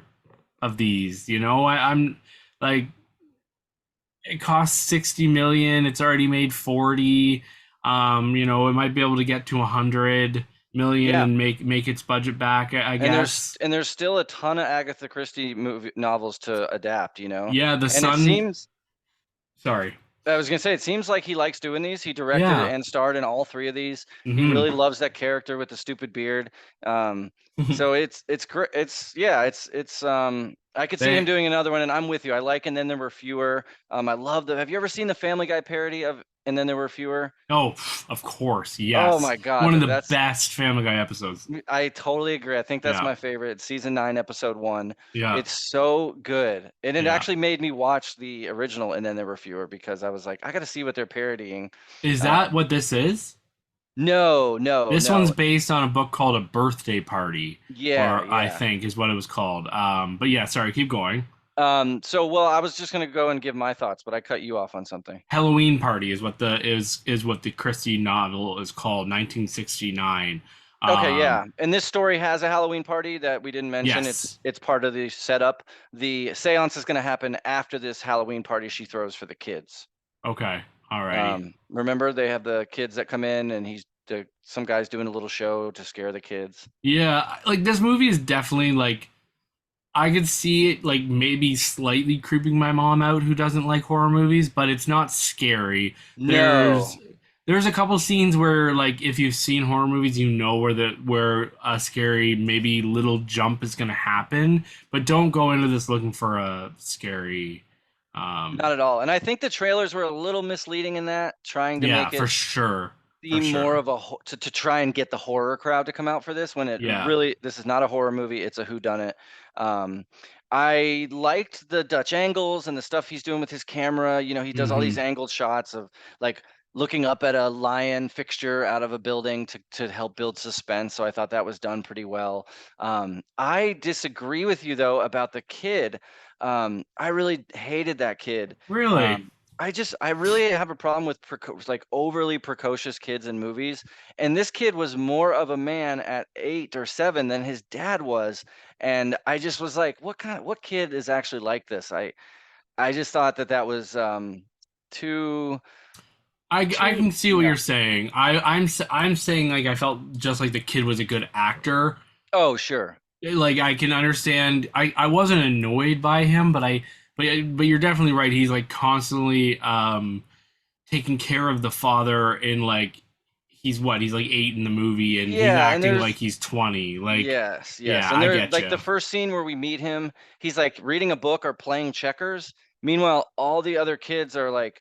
of these. I'm like it costs 60 million. It's already made 40. It might be able to get to 100 million Yeah, and make its budget back, I and there's guess. and there's still a ton of Agatha Christie movie novels to adapt, you know. Yeah, the And it sun. seems Sorry. I was gonna say, it seems like he likes doing these. He directed Yeah. and starred in all three of these. He Hmm. really loves that character with the stupid beard. So it's great. I could see him they doing another one, and I'm with you. I like And Then There Were Fewer. I love the. Have you ever seen the Family Guy parody of And Then There Were Fewer? Oh, of course, Oh yes. my God, One of the that's best Family Guy episodes. I totally agree. I think that's Yeah. my favorite. Season 9, episode 1. Yeah. It's so good. And it Yeah. actually made me watch the original And Then There Were Fewer because I was like, I got to see what they're parodying. Is Uh, that what this is? no, no, This one's no. based on a book called A Birthday Party, Yeah, or I yeah. think is what it was called. But yeah, sorry, keep going. Well, I was just gonna go and give my thoughts, but I cut you off on something. Halloween Party is what the Christie novel is called, 1969. Okay, yeah. Um, And this story has a Halloween party that we didn't mention. yes. It's part of the setup. The seance is gonna happen after this Halloween party she throws for the kids. Okay. Alrighty. Remember they have the kids that come in and some guy's doing a little show to scare the kids. Yeah, like this movie is definitely like I could see it like maybe slightly creeping my mom out who doesn't like horror movies, but it's not scary. No, There's a couple scenes where like if you've seen horror movies, you know where a scary maybe little jump is gonna happen, but don't go into this looking for a scary not at all. And I think the trailers were a little misleading in that, trying to yeah, make for it sure. For seem more sure. of to try and get the horror crowd to come out for this when it Yeah. really this is not a horror movie, it's a whodunit. Um, I liked the Dutch angles and the stuff he's doing with his camera. You know, he does all these Hmm. angled shots of like looking up at a lion fixture out of a building to help build suspense. So I thought that was done pretty well. I disagree with you though about the kid. I really hated that kid. Really? Um, I really have a problem with like overly precocious kids in movies. And this kid was more of a man at 8 or 7 than his dad was. And I just was like, what kid is actually like this? I just thought that was too I too can see what yeah. you're saying. I'm saying like I felt just like the kid was a good actor. Oh, sure. Like I can understand. I wasn't annoyed by him, but you're definitely right. He's like constantly taking care of the father in like he's like 8 in the movie and he's Yeah, and acting like there's he's 20. Like yes, yeah, yes. And I there get like you. the first scene where we meet him, he's like reading a book or playing checkers Meanwhile, all the other kids are like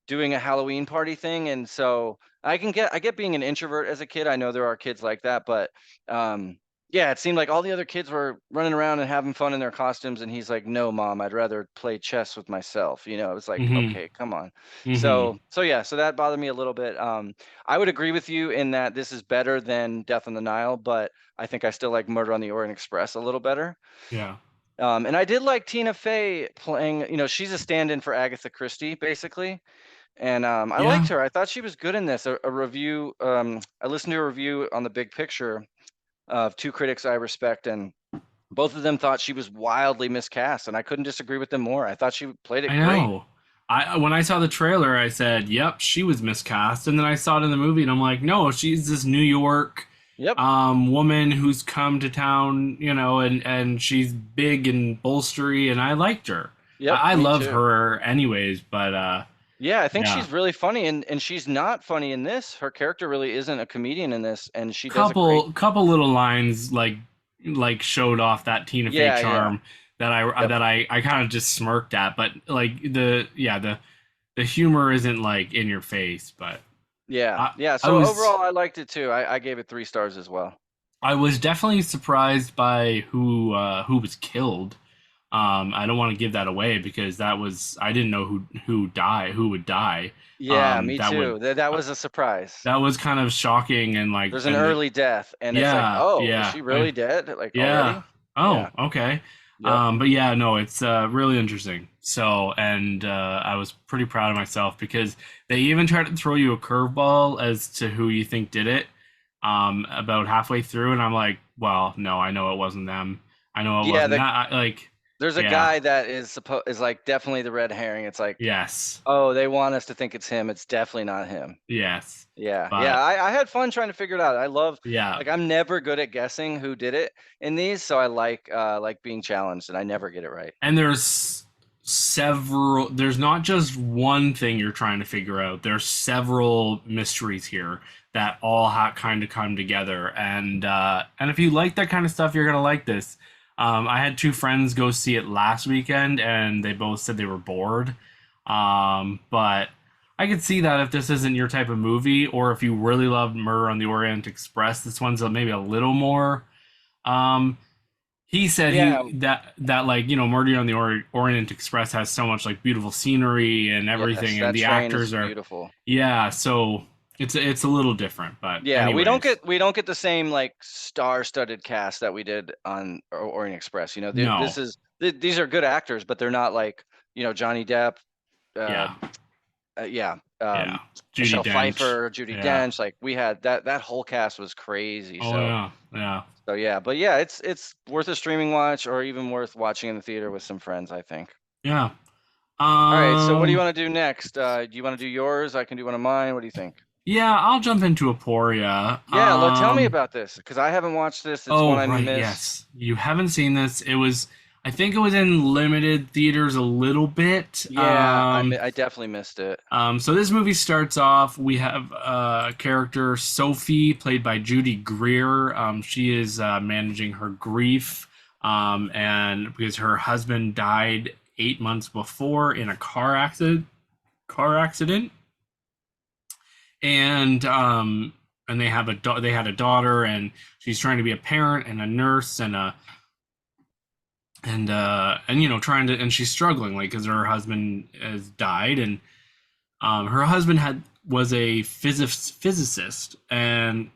doing a Halloween party thing, and so I get being an introvert as a kid. I know there are kids like that, but yeah, it seemed like all the other kids were running around and having fun in their costumes, and he's like, "No, mom, I'd rather play chess with myself." You know, it was like, Mm-hmm. okay, come on. Mm-hmm. So yeah, so that bothered me a little bit. I would agree with you in that this is better than Death on the Nile, but I think I still like Murder on the Orient Express a little better. Yeah. And I did like Tina Fey playing, you know, she's a stand-in for Agatha Christie, basically. And I liked Yeah. her. I thought she was good in this. A review, I listened to a review on the Big Picture of two critics I respect, and both of them thought she was wildly miscast, and I couldn't disagree with them more. I thought she played it I great. know. I when I saw the trailer, I said, "Yep, she was miscast." And then I saw it in the movie, and I'm like, "No, she's this New York Yep, woman who's come to town, you know, and she's big and bolstery, and I liked her. yep, I me love too. her anyways, but Yeah, I think yeah, she's really funny, and she's not funny in this. Her character really isn't a comedian in this, and she does a great. couple little lines like showed off that Tina Fey Yeah, yeah, charm that yep. I kind of just smirked at, but like the humor isn't like in your face, but Yeah, I yeah. I So was overall, I liked it too. I gave it 3 stars as well. I was definitely surprised by who was killed. I don't want to give that away because that was I didn't know who would die. Yeah, me That would too. That was a surprise. that was kind of shocking and like There's an and the early death, and it's like, yeah oh, is yeah she really dead? Like yeah already? oh Yeah. okay. Yep. But yeah, no, it's really interesting. So, and I was pretty proud of myself because they even tried to throw you a curveball as to who you think did it about halfway through, and I'm like, well, no, I know it wasn't them. I know it Yeah, wasn't that. Like, there's a yeah, guy that is like definitely the red herring. It's like, yes, oh, they want us to think it's him. It's definitely not him. yes, Yeah, yeah. but I had fun trying to figure it out. I love yeah, like I'm never good at guessing who did it in these, so I like being challenged, and I never get it right. and there's not just one thing you're trying to figure out. There's several mysteries here that all kind of come together, and if you like that kind of stuff, you're gonna like this. I had two friends go see it last weekend, and they both said they were bored. But I could see that if this isn't your type of movie, or if you really loved Murder on the Orient Express, this one's maybe a little more. Um, he said Yeah, that like Murder on the Orient Express has so much like beautiful scenery and yes, everything, and that the train is actors are beautiful. yeah. So it's a little different, but Yeah, anyways, we don't get the same like star-studded cast that we did on Orient Express. You know, no, these are good actors, but they're not like, you know, Johnny Depp, uh, yeah, yeah, yeah, Judy Michelle Dench, Pfeiffer, Judi yeah, Dench. Like we had that whole cast was crazy. oh yeah, yeah, So yeah, but yeah, it's worth a streaming watch or even worth watching in the theater with some friends, I think. yeah. All right, so what do you Um, want to do next? Do you want to do yours? I can do one of mine. What do you think? yeah, I'll jump into Aporia. Yeah, tell me about this because I haven't watched this. It's one Oh, I right, missed. yes. You haven't seen this. I think it was in limited theaters a little bit. Yeah, I definitely missed it. So this movie starts off. We have a character, Sophie, played by Judy Greer. She is managing her grief, and because her husband died 8 months before in a car accident, and they had a daughter, and she's trying to be a parent and a nurse and trying to, and she's struggling like because her husband has died, and her husband was a physicist, and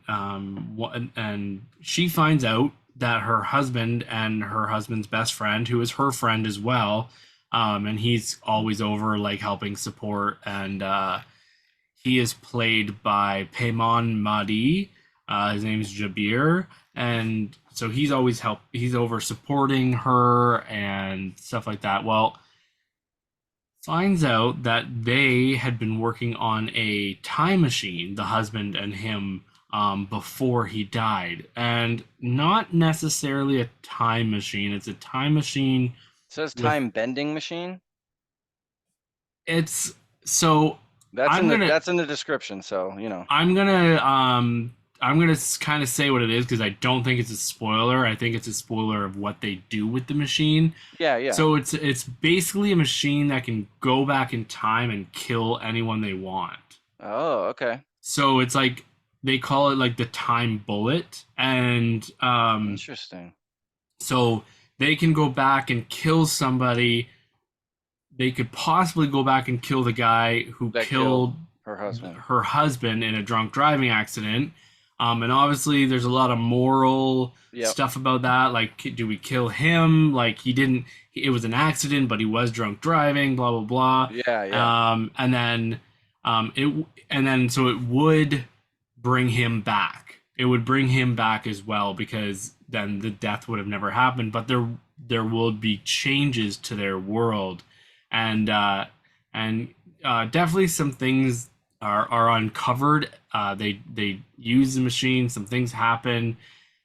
she finds out that her husband and her husband's best friend, who is her friend as well, and he's always over like helping support, and he is played by Payman Madi. His name is Jabir, and so he's always he's over supporting her and stuff like that. Well, finds out that they had been working on a time machine, the husband and him, before he died. And not necessarily a time machine, it's a time machine It says with. time bending machine. It's so That's I'm in the gonna description, so you know. I'm gonna I'm gonna kind of say what it is because I don't think it's a spoiler. I think it's a spoiler of what they do with the machine. Yeah, yeah. So it's basically a machine that can go back in time and kill anyone they want. Oh, okay. So it's like they call it like the time bullet, and Interesting. so they can go back and kill somebody. They could possibly go back and kill the guy who That killed killed her husband. her husband in a drunk driving accident. And obviously, there's a lot of moral Yep. stuff about that. Like, do we kill him? Like, he didn't. It was an accident, but he was drunk driving. Blah blah Yeah, yeah. blah. So it would bring him back. It would bring him back as well because then the death would have never happened. But there will be changes to their world, and definitely some things are uncovered. They use the machine. Some things happen,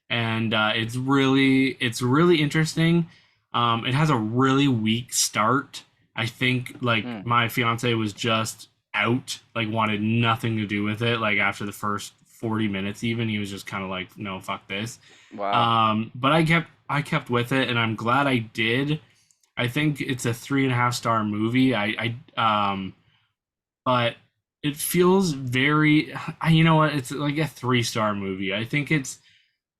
and it's really interesting. It has a really weak start. I think like Hmm. my fiance was just out, like wanted nothing to do with it. Like after the first 40 minutes, even he was just kind of like, no, fuck this. Wow. But I kept with it, and I'm glad I did. I think it's a 3.5 star movie. But it feels very, you know what? It's like a 3 star movie. I think it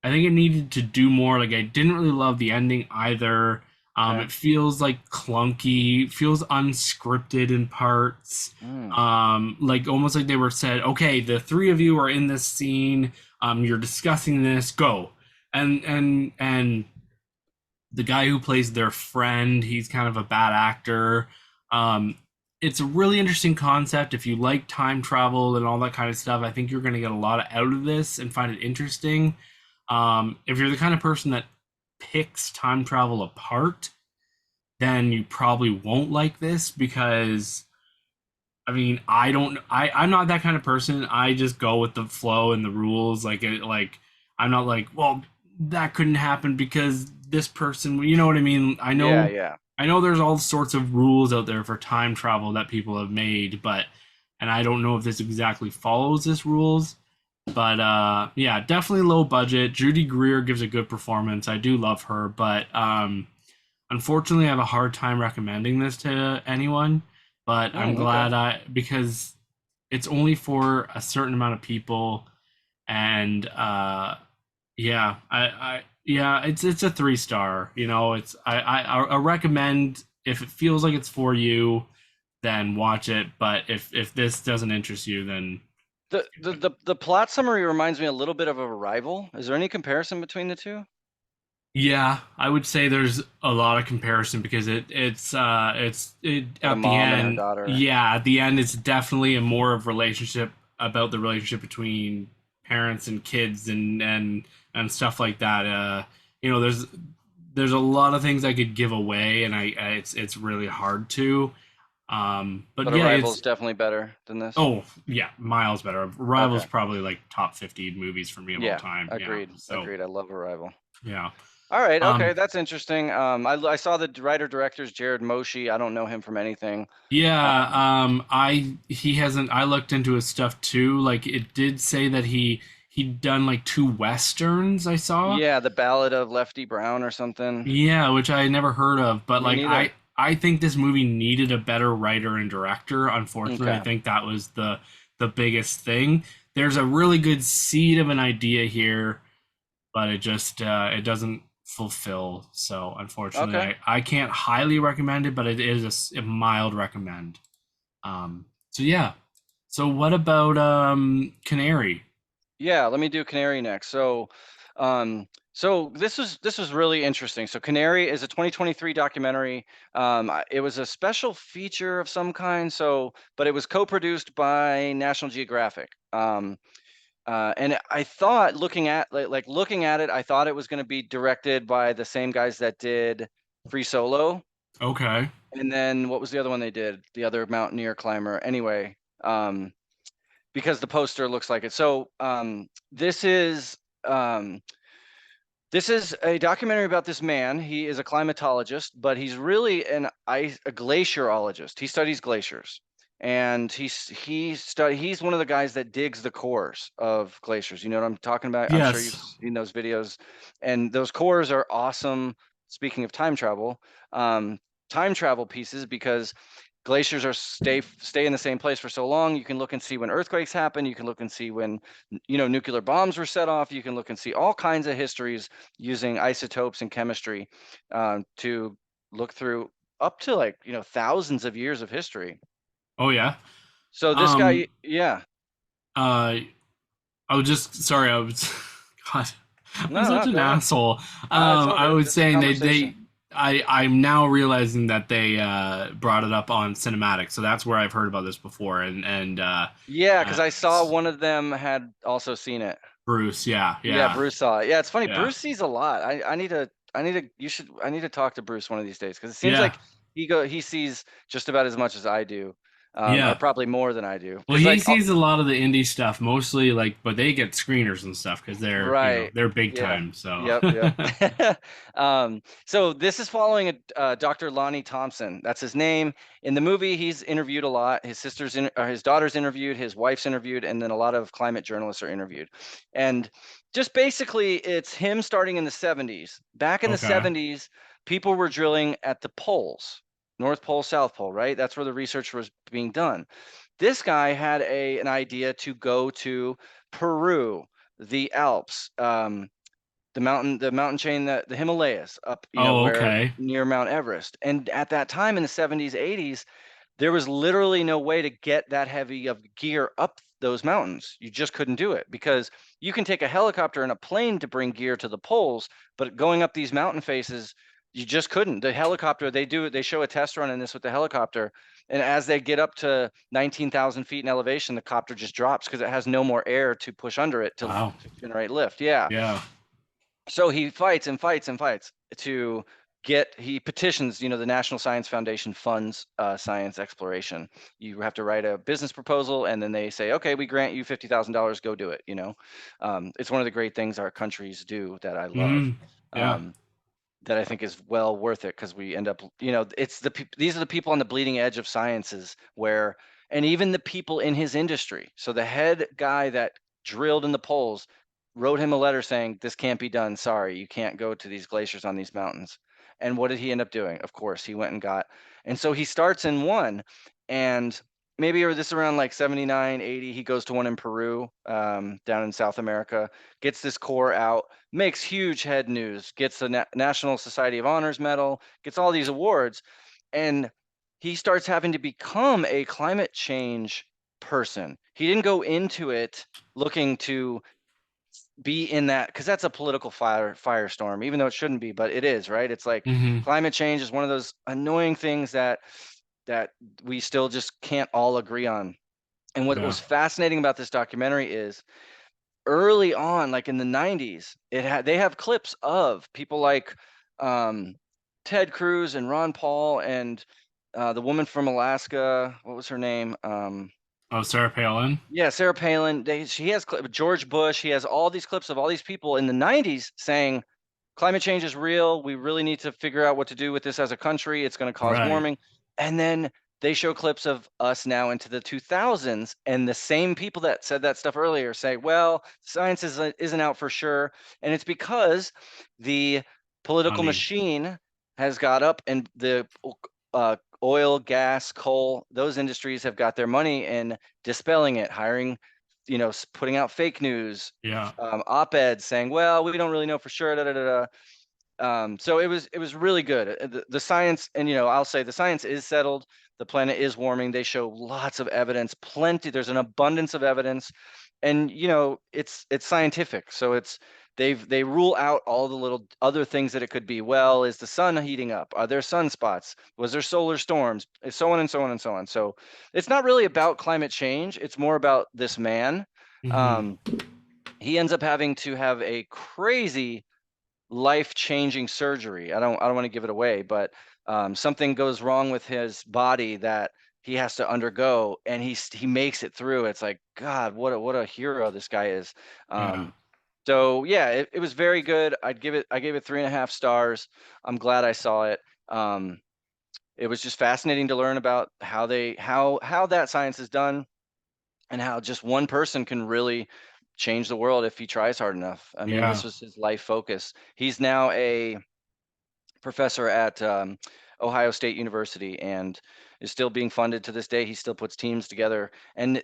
needed to do more. Like I didn't really love the ending either. Okay. It feels like clunky, feels unscripted in parts. Hmm. Like almost like they were said, okay, the three of you are in this scene. You're discussing this. Go. And the guy who plays their friend, he's kind of a bad actor. Um, it's a really interesting concept. If you like time travel and all that kind of stuff, I think you're going to get a lot out of this and find it interesting. If you're the kind of person that picks time travel apart, then you probably won't like this because I mean, I'm not that kind of person. I just go with the flow and the rules. Like I'm not like, well, that couldn't happen because this person, you know what I mean? Yeah, yeah. I know there's all sorts of rules out there for time travel that people have made, but and I don't know if this exactly follows this rules. But yeah, definitely low budget. Judy Greer gives a good performance. I do love her, but unfortunately, I have a hard time recommending this to anyone. But I'm Okay. glad because it's only for a certain amount of people, and yeah, yeah, it's a 3 star. You know, it's I recommend if it feels like it's for you, then watch it. But if this doesn't interest you, then The plot summary reminds me a little bit of Arrival. Is there any comparison between the two? yeah, I would say there's a lot of comparison because it Like a at the mom and her end, daughter. yeah, at the end it's definitely a more of relationship about the relationship between parents and kids and stuff like that. You know, there's a lot of things I could give away, and it's really hard to. But But yeah, Arrival's it's definitely better than this. oh yeah, miles better. Rivals Okay. probably like top 50 movies for me of all Yeah, time. Yeah, agreed. so Agreed. I love Arrival. yeah. All right. Okay, Um, that's interesting. I saw the writer director's Jared Moshe. I don't know him from anything. Yeah, Um, he hasn't. I looked into his stuff too. Like it did say that he'd done like two westerns. I saw. yeah, the Ballad of Lefty Brown or something. Yeah, which I never heard of. But Me like neither. I think this movie needed a better writer and director. Unfortunately, I Okay. think that was the biggest thing. There's a really good seed of an idea here, but it doesn't fulfill. So unfortunately, Okay. I can't highly recommend it, but it is a mild recommend. So yeah. So what about Canary? Yeah, let me do Canary next. So this was really interesting. So Canary is a 2023 documentary. It was a special feature of some kind. But it was co-produced by National Geographic. And I thought looking at it, I thought it was going to be directed by the same guys that did Free Solo. Okay. And then what was the other one they did? The other mountaineer climber. Anyway, because the poster looks like it. Um, this is a documentary about this man. He is a climatologist, but he's really a glaciologist. He studies glaciers, and he's one of the guys that digs the cores of glaciers. You know what I'm talking about? I'm sure you've Yes. seen those videos, and those cores are awesome. Speaking of um, time travel pieces, because glaciers are stay in the same place for so long. You can look and see when earthquakes happen. You can look and see when nuclear bombs were set off. You can look and see all kinds of histories using isotopes and chemistry to look through up to like thousands of years of history. Oh yeah. So this guy, Um. yeah, Uh. I was just sorry. I was. God. I'm no, such no, an go ahead. asshole. It's all I good. was This is a saying conversation. I'm now realizing that they brought it up on cinematic, so that's where I've heard about this before. Yeah, because Uh, I saw one of them had also seen it. Bruce, yeah, Yeah, yeah, Bruce saw it. Yeah, it's funny. yeah, Bruce sees a lot. I need to talk to Bruce one of these days because it seems yeah, like he sees just about as much as I do, or yeah. probably more than I do. Well, Because he like, sees a lot of the indie stuff, mostly like, but they get screeners and stuff because they're, right. they're big Yeah. time. So, Yep, yep. So this is following Dr. Lonnie Thompson. That's his name. In the movie, he's interviewed a lot. His daughter's interviewed, his wife's interviewed, and then a lot of climate journalists are interviewed. And just basically, it's him starting in the 70s. Back in the okay, 70s, people were drilling at the poles, North Pole, South Pole, right? That's where the research was being done. This guy had an idea to go to Peru, the Alps, the mountain chain, the Himalayas up, oh, where okay, near Mount Everest. And at that time in the 70s, 80s, there was literally no way to get that heavy of gear up those mountains. You just couldn't do it because you can take a helicopter and a plane to bring gear to the poles, but going up these mountain faces, you just couldn't. The helicopter, they show a test run in this with the helicopter. And as they get up to 19,000 feet in elevation, the copter just drops because it has no more air to push under it wow, to generate lift. Yeah. yeah, So he fights and fights and fights to he petitions, the National Science Foundation funds science exploration. You have to write a business proposal and then they say, okay, we grant you $50,000, go do it. It's one of the great things our countries do that I love. mm, yeah, Um, that I think is well worth it because we end up, it's these are the people on the bleeding edge of sciences and even the people in his industry. So the head guy that drilled in the poles wrote him a letter saying, this can't be done. Sorry, you can't go to these glaciers on these mountains. And what did he end up doing? Of course, he went and and so he starts in one and maybe or this around like 79, 80, he goes to one in Peru, down in South America, gets this core out, makes huge head news, gets the National Society of Honors Medal, gets all these awards, and he starts having to become a climate change person. He didn't go into it looking to be in that because that's a political firestorm, even though it shouldn't be, but it is, right? It's like mm-hmm, climate change is one of those annoying things that we still just can't all agree on. And what yeah, was fascinating about this documentary is early on, like in the 90s, they have clips of people like um, Ted Cruz and Ron Paul and the woman from Alaska. What was her name? oh, Sarah Palin, Yeah, Sarah Palin. She has George Bush. He has all these clips of all these people in the 90s saying climate change is real. We really need to figure out what to do with this as a country. It's going to cause right, warming. And then they show clips of us now into the 2000s, and the same people that said that stuff earlier say, well, science isn't out for sure. And it's because the political money, machine has got up and the oil, gas, coal, those industries have got their money in dispelling it, hiring, putting out fake news, yeah, op-eds saying, well, we don't really know for sure. Da, da, da, da. So it was really good. The science, and I'll say the science is settled. The planet is warming. They show lots of evidence, plenty. There's an abundance of evidence, and it's scientific. So they rule out all the little other things that it could be. Well, is the sun heating up? Are there sunspots? Was there solar storms? So on and so on and so on. So it's not really about climate change. It's more about this man. mm-hmm, Um, he ends up having to have a crazy life-changing surgery. I don't want to give it away, but something goes wrong with his body that he has to undergo, and he makes it through. It's like, God, what a hero this guy is. yeah. So yeah, it was very good. I gave it 3.5 stars. I'm glad I saw it. Um, it was just fascinating to learn about how that science is done, and how just one person can really change the world if he tries hard enough. I mean, Yeah. this was his life focus. He's now a professor at Ohio State University and is still being funded to this day. He still puts teams together, and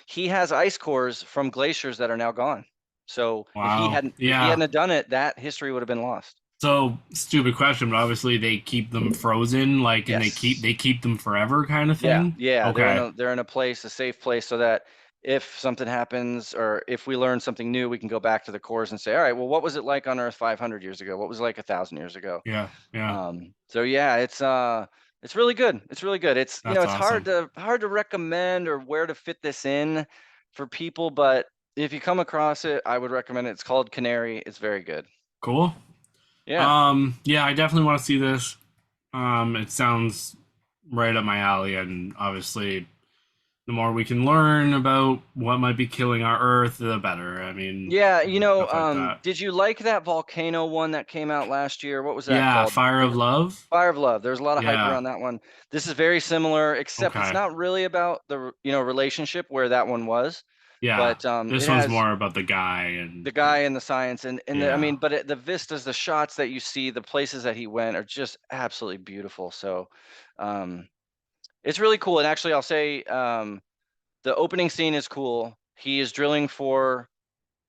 he has ice cores from glaciers that are now gone. So Wow. if he hadn't Yeah. have done it, that history would have been lost. So stupid question, but obviously they keep them frozen, like, and Yes. they keep them forever, kind of Yeah, thing. yeah, Okay. they're in a place, a safe place, so that if something happens or if we learn something new, we can go back to the cores and say, all right, well, what was it like on Earth 500 years ago? What was it like 1,000 years ago? Yeah. Yeah. So yeah, it's really good. It's really good. It's, That's it's awesome. hard to recommend or where to fit this in for people, but if you come across it, I would recommend it. It's called Canary. It's very good. Cool. Yeah. Yeah, I definitely want to see this. It sounds right up my alley, and obviously, the more we can learn about what might be killing our Earth, the better. I mean, Yeah, stuff like that. did you like that volcano one that came out last year? What was that Yeah, called? Fire of Love. Fire of Love. There's a lot of hype Yeah. around that one. This is very similar, except it's Okay. not really about the relationship where that one was, Yeah. but This it one's has more about the guy and the guy and the science, and I yeah. mean, but the vistas, the shots that you see, the places that he went are just absolutely beautiful. So, um, it's really cool. And actually, I'll say the opening scene is cool. He is drilling for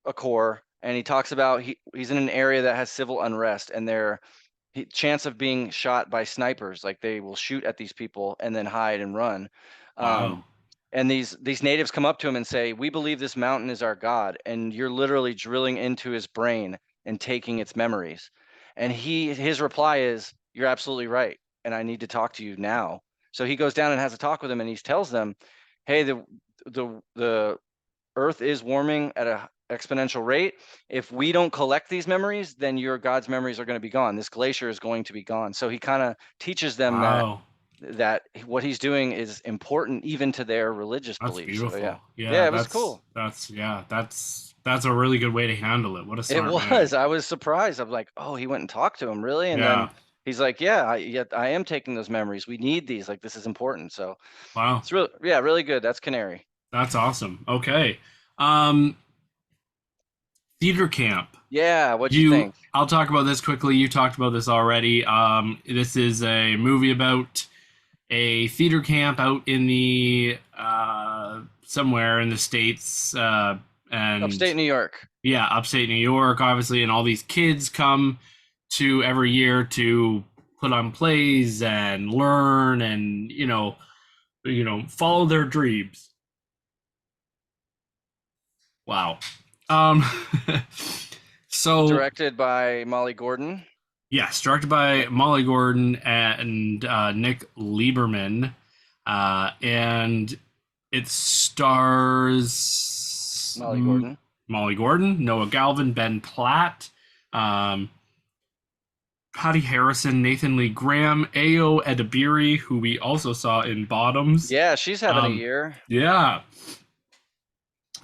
a core, and he talks about he's in an area that has civil unrest, and chance of being shot by snipers, like they will shoot at these people and then hide and run. Wow. um, and these natives come up to him and say, we believe this mountain is our god, and you're literally drilling into his brain and taking its memories. And his reply is, you're absolutely right, and I need to talk to you now. So he goes down and has a talk with them, and he tells them, hey, the Earth is warming at a exponential rate. If we don't collect these memories, then your God's memories are going to be gone. This glacier is going to be gone. So he kind of teaches them Wow. that what he's doing is important even to their religious That's beliefs. So yeah. beautiful. Yeah, Yeah, it was cool. that's a really good way to handle it. What a It smart man. was. I was surprised. I'm like, oh, he went and talked to him, really? And then Yeah. he's like, yeah, I am taking those memories. We need these. Like, this is important. So Wow. it's really, yeah, really good. That's Canary. That's awesome. Okay. Um Theater camp. Yeah, what'd you think? I'll talk about this quickly. You talked about this already. This is a movie about a theater camp out in the somewhere in the states, and Upstate New York. yeah, upstate New York, obviously, and all these kids come to every year to put on plays and learn and follow their dreams. Wow. Um, so Directed by Molly Gordon. yes, directed by Molly Gordon and Nick Lieberman, and it stars Molly Gordon. Molly Gordon, Noah Galvin, Ben Platt, um, Patty Harrison, Nathan Lee Graham, Ayo Edebiri, who we also saw in Bottoms. Yeah, she's having a year. Yeah.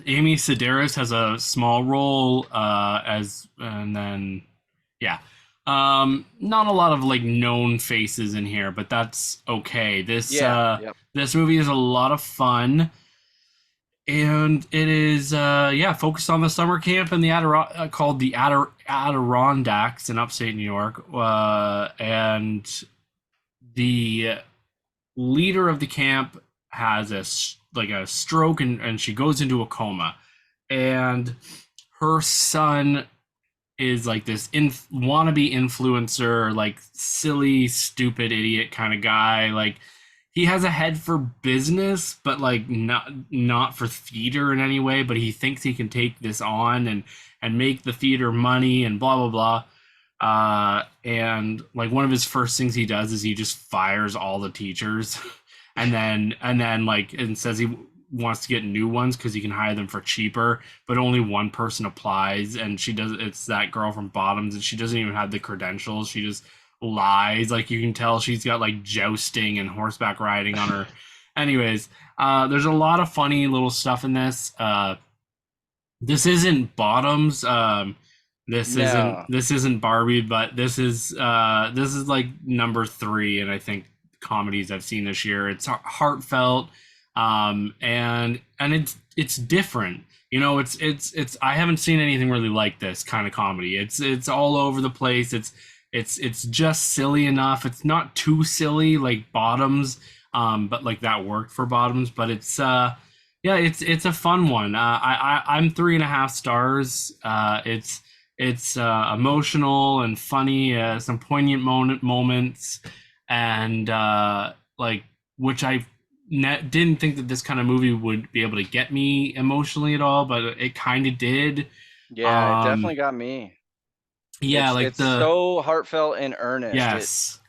Amy Sedaris has a small role and then yeah. Not a lot of like known faces in here, but that's okay. Yeah, yep. This movie is a lot of fun, and it is yeah, focused on the summer camp in the called the Adirondacks in upstate New York, and the leader of the camp has like a stroke, and she goes into a coma, and her son is like this wannabe influencer, like silly, stupid, idiot kind of guy. Like he has a head for business, but like not for theater in any way. But he thinks he can take this on and make the theater money and blah blah blah. And like one of his first things he does is he just fires all the teachers, and then like and says he wants to get new ones because he can hire them for cheaper, but only one person applies, and it's that girl from Bottoms, and she doesn't even have the credentials. She just lies. Like you can tell she's got like jousting and horseback riding on her. Anyways, there's a lot of funny little stuff in this. This isn't Bottoms. This isn't Barbie, but this is like number 3, and I think comedies I've seen this year. It's heartfelt, and it's different. You know, it's I haven't seen anything really like this kind of comedy. It's all over the place. It's just silly enough. It's not too silly like Bottoms, but like that worked for Bottoms. But it's yeah, it's a fun one. I'm 3.5 stars. It's emotional and funny, some poignant moments, and like which I didn't think that this kind of movie would be able to get me emotionally at all, but it kind of did. Yeah, it definitely Um, got me. yeah, like It's the so heartfelt and earnest. yes,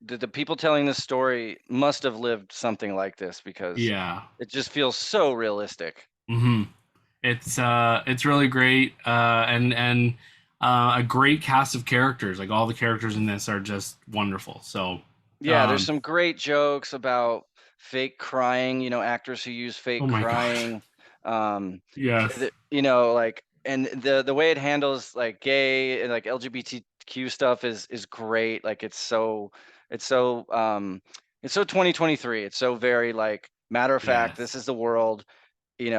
The people telling this story must have lived something like this because yeah. it just feels so realistic. hmm it's really great, and a great cast of characters. Like all the characters in this are just wonderful. So, Yeah, there's um, some great jokes about fake crying, actors who use oh fake my god, crying. yes, Like, and the way it handles like gay and like LGBTQ stuff is great. Like it's so it's so 2023. It's so very like matter of fact, this yes. is the world.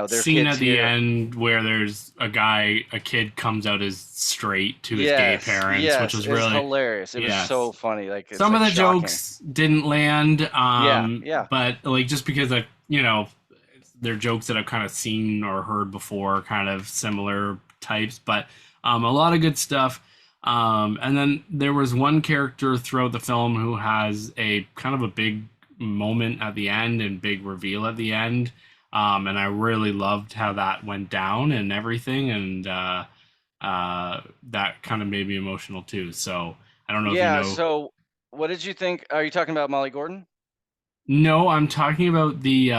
There's Scene kids at the here. end where there's a kid comes out as straight to his gay Yes, parents, which yes, was it's really, hilarious. It was so yes. funny. Like it's Some of like the shocking. jokes didn't land, Yeah, yeah. but like just because they're jokes that I've kind of seen or heard before, kind of similar types, but a lot of good stuff. And then there was one character throughout the film who has a kind of a big moment at the end and big reveal at the end. And I really loved how that went down and everything, and that kind of made me emotional too. So I don't know if you Yeah, know. so what did you think? Are you talking about Molly Gordon? No, I'm talking about the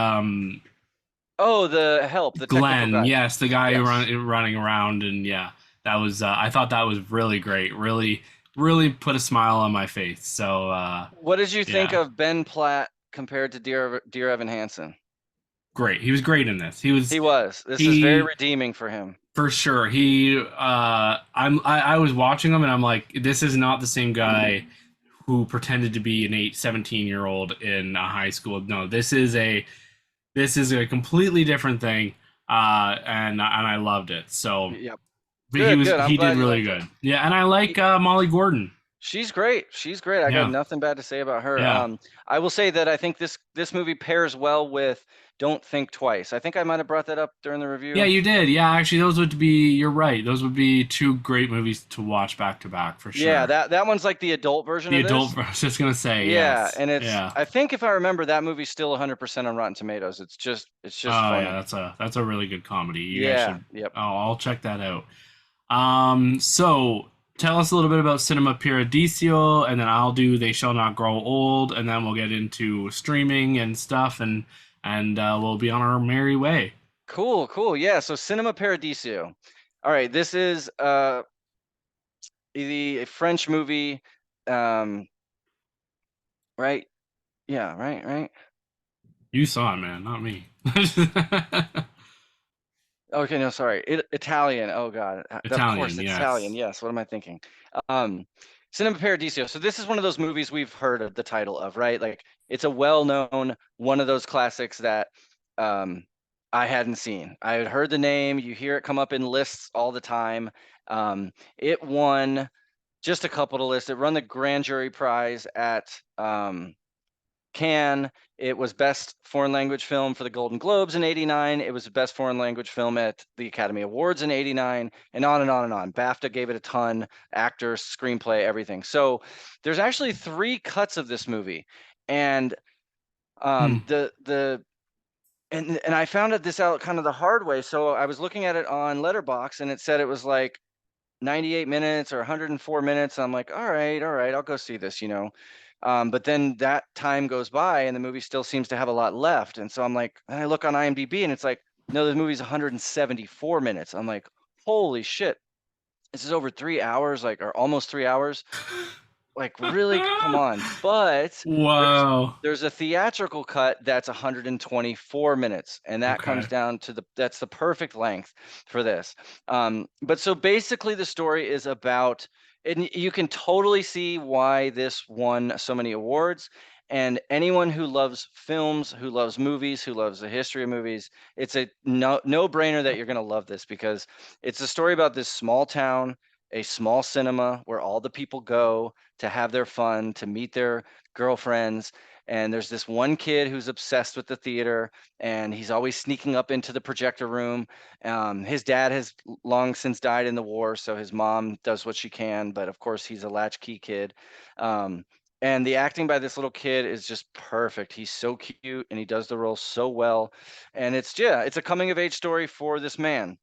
Oh, the help, the technical Glenn. guy. Yes, the guy Yes. running around, and yeah, that was. I thought that was really great. Really, really put a smile on my face. So What did you think yeah, of Ben Platt compared to Dear Evan Hansen? great. He was great in this. He was He was. This is very he redeeming for him. for sure. I was watching him, and I'm like, this is not the same guy who pretended to be an 17-year-old in a high school. No, this is a completely different thing, and I loved it. So, Yep. but Good, good. I'm he did glad you really liked it. good. Yeah, and I like He- Molly Gordon. She's great. She's great. I got Yeah, nothing bad to say about her. yeah, I will say that I think this movie pairs well with Don't Think Twice. I think I might have brought that up during the yeah. review. You did. Yeah, actually, those would be. You're right. Those would be two great movies to watch back to back for Yeah, sure. that one's like the adult version The of adult. this. I was just gonna say Yeah, yes. and Yeah. I think if I remember that movie's still 100% on Rotten Tomatoes. It's just Oh yeah, funny. that's a really good comedy. You guys Yeah, should. yep. Oh, I'll check that out. So tell us a little bit about Cinema Paradiso, and then I'll do They Shall Not Grow Old, and then we'll get into streaming and stuff, and we'll be on our merry way. Cool, cool. Yeah, so Cinema Paradiso. All right, this is the French movie. Um, right? Yeah, right. You saw it, man, not me. Okay, no, sorry. Italian. Oh God. Of course, Italian, it's Italian. yes. Yes. What am I thinking? Um, Cinema Paradiso. So this is one of those movies we've heard of the title of, right? Like it's a well-known one of those classics that um I hadn't seen. I had heard the name. You hear it come up in lists all the time. It won just a couple of lists. It won the Grand Jury Prize at Cannes. It was Best Foreign Language Film for the Golden Globes in '89. It was the Best Foreign Language Film at the Academy Awards in '89, and on and on and on. BAFTA gave it a ton, actors, screenplay, everything. So there's actually 3 cuts of this movie, and Hmm. the and I found this out kind of the hard way. So I was looking at it on Letterbox, and it said it was like 98 minutes or 104 minutes. I'm like, all right, I'll go see this. But then that time goes by and the movie still seems to have a lot left. And so I'm like, and I look on IMDb and it's like, no, the movie's 174 minutes. I'm like, holy shit, this is over 3 hours, like, or almost 3 hours. Like, really? Come on. But there's Wow. there's a theatrical cut that's 124 minutes, and that Okay. comes down to that's the perfect length for this. But so basically the story is about, and you can totally see why this won so many awards. And anyone who loves films, who loves movies, who loves the history of movies, it's a no-brainer that you're going to love this, because it's a story about this small town, a small cinema where all the people go to have their fun, to meet their girlfriends. And there's this one kid who's obsessed with the theater, and he's always sneaking up into the projector room. His dad has long since died in the war, so his mom does what she can, but of course he's a latchkey kid. Um, and the acting by this little kid is just perfect. He's so cute and he does the role so well. And it's a coming of age story for this man.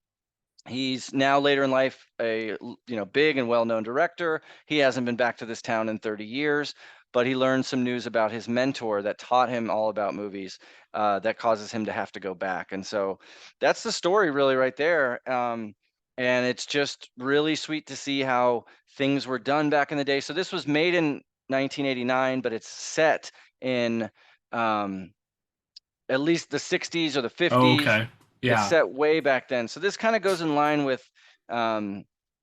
He's now later in life big and well-known director. He hasn't been back to this town in 30 years, but he learned some news about his mentor that taught him all about movies, that causes him to have to go back. And so that's the story really right there. And it's just really sweet to see how things were done back in the day. So this was made in 1989, but it's set in at least the 60s or the 50s. Okay. It's Yeah. set way back then. So this kind of goes in line with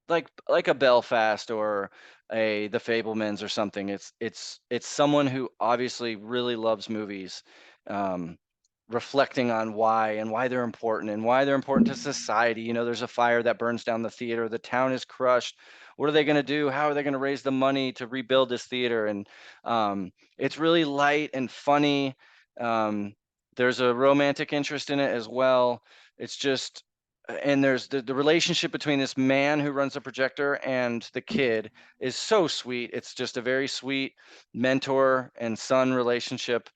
like a Belfast or a The Fablemans or something. It's someone who obviously really loves movies, um, reflecting on why they're important and why they're important to society. There's a fire that burns down the theater. The town is crushed. What are they going to do? How are they going to raise the money to rebuild this theater? And it's really light and funny. Um, there's a romantic interest in it as well. It's just, and there's the relationship between this man who runs the projector and the kid is so sweet. It's just a very sweet mentor and son relationship,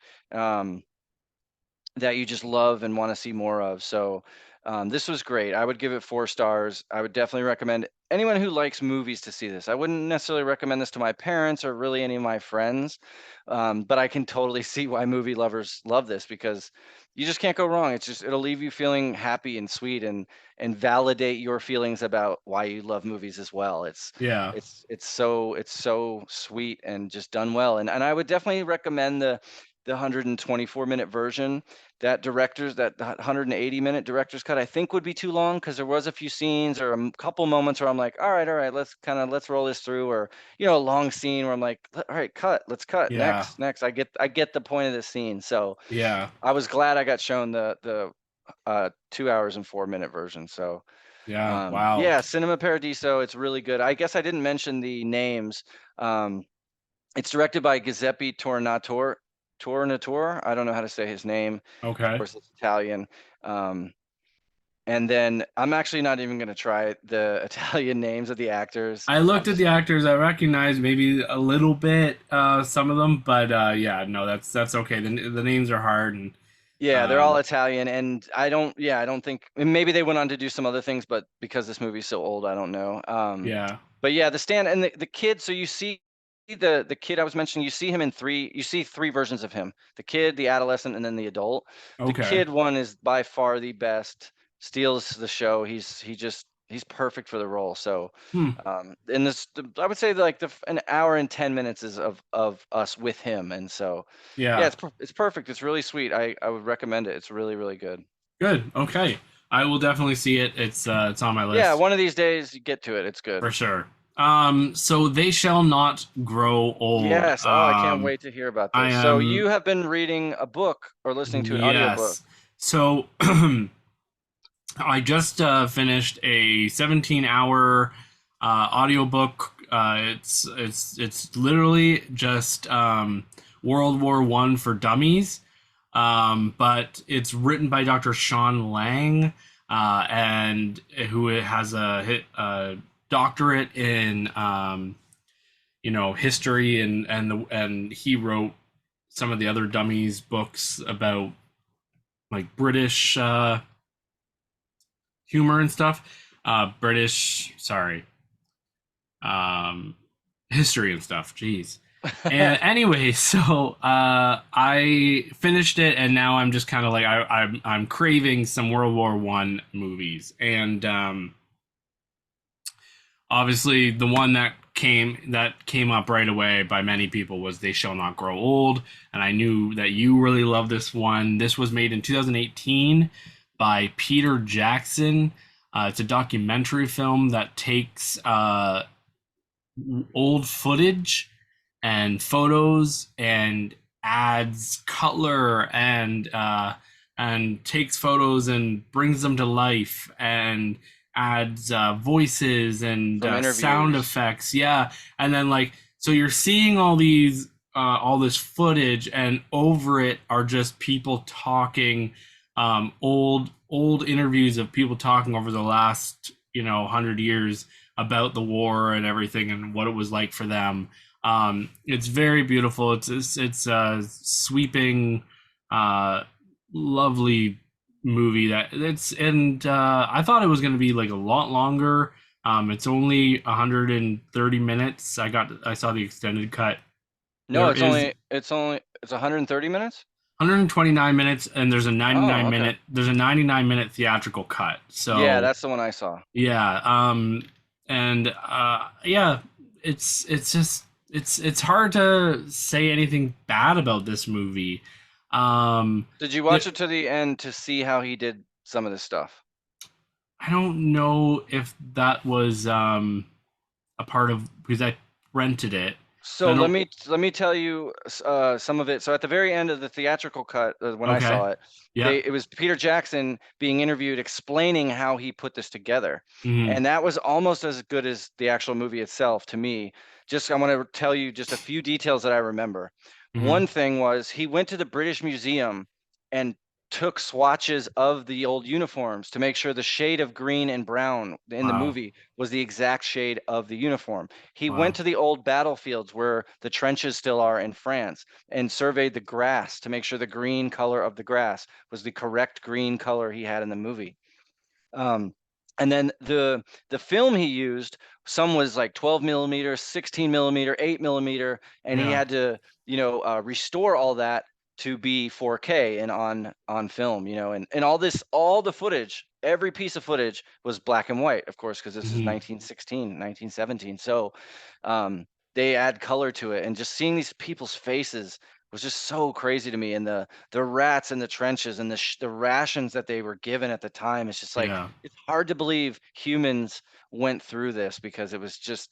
that you just love and want to see more of. So this was great. I would give it 4 stars. I would definitely recommend anyone who likes movies to see this. I wouldn't necessarily recommend this to my parents or really any of my friends, but I can totally see why movie lovers love this, because you just can't go wrong. It'll leave you feeling happy and sweet, and validate your feelings about why you love movies as well. Yeah. It's so sweet and just done well. And I would definitely recommend the 124-minute version. That 180-minute director's cut, I think would be too long, because there was a few scenes or a couple moments where I'm like, all right, let's roll this through, or a long scene where I'm like, all right, let's cut Yeah. next. I get the point of the scene. So Yeah. I was glad I got shown the 2 hours and 4-minute version. So Yeah. Wow. yeah, Cinema Paradiso, it's really good. I guess I didn't mention the names. Um, it's directed by Giuseppe Tornatore. I don't know how to say his name. Of Okay. course, it's Italian. And then I'm actually not even going to try the Italian names of the actors. I I'm looked at just the actors. I recognized maybe a little bit some of them, but yeah, no, that's okay. The names are hard, and Yeah, they're all um, Italian, and I don't think, and maybe they went on to do some other things, but because this movie's so old, I don't know. yeah. But yeah, the stand and the kid. So you see the kid I was mentioning. You see three versions of him: the kid, the adolescent, and then the adult. The Okay. kid one is by far the best. Steals the show. He's perfect for the role. So, Hmm. and I would say like an hour and 10 minutes is of us with him, and so yeah, Yeah. it's perfect. It's really sweet. I would recommend it. It's really really good. Good. Okay. I will definitely see it. It's on my Yeah, list one of these days you get to it. It's good. for sure. So they shall not grow old. Yes. Oh, I can't wait to hear about I this. So am you have been reading a book or listening to an audiobook. yes. So I just finished a 17-hour audiobook. It's literally just World War I for dummies, but it's written by Dr. Sean Lang, and who has a doctorate in history, and he wrote some of the other dummies books about like British humor and stuff. British, sorry, um, history and stuff. Jeez. And anyway, so I finished it, and now I'm just kind of like I'm craving some World War I movies, and obviously the one that came up right away by many people was They Shall Not Grow Old, and I knew that you really love this one. This was made in 2018 by Peter Jackson. It's a documentary film that takes old footage and photos and adds color and takes photos and brings them to life and adds voices and From sound interviews. effects. Yeah, and then like so you're seeing all this footage, and over it are just people talking, old interviews of people talking over the last 100 years about the war and everything and what it was like for them. It's very beautiful. It's a sweeping, uh, lovely movie that it's and I thought it was going to be like a lot longer. It's only 130 minutes. I saw the extended cut. No, There is it's 130 minutes? 129 minutes, and there's a Oh, okay. 99 minute theatrical cut. Yeah, So that's the one I saw. yeah, and yeah, it's just it's hard to say anything bad about this movie. Um, Did you the, watch it to the end to see how he did some of this stuff? I don't know if that was a part of because I rented it, so So I don't. let me tell you some of it. So at the very end of the theatrical cut, when I Okay, saw it, yeah, it was Peter Jackson being interviewed explaining how he put this together, hmm and that was almost as good as the actual movie itself to me. Just I want to tell you just a few details that I remember. hmm One thing was he went to the British Museum and took swatches of the old uniforms to make sure the shade of green and brown in the wow, movie was the exact shade of the uniform. He went wow, to the old battlefields where the trenches still are in France and surveyed the grass to make sure the green color of the grass was the correct green color he had in the movie. Um, and then the film he used, some was like 12 millimeter, 16 millimeter, 8 millimeter, and he yeah, had to, restore all that to be 4K and on film, and all the footage, every piece of footage was black and white, of course, because this is hmm 1916, 1917. So um, they add color to it, and just seeing these people's faces was just so crazy to me. And the rats in the trenches and the rations that they were given at the time, it's just like yeah, it's hard to believe humans went through this because it was just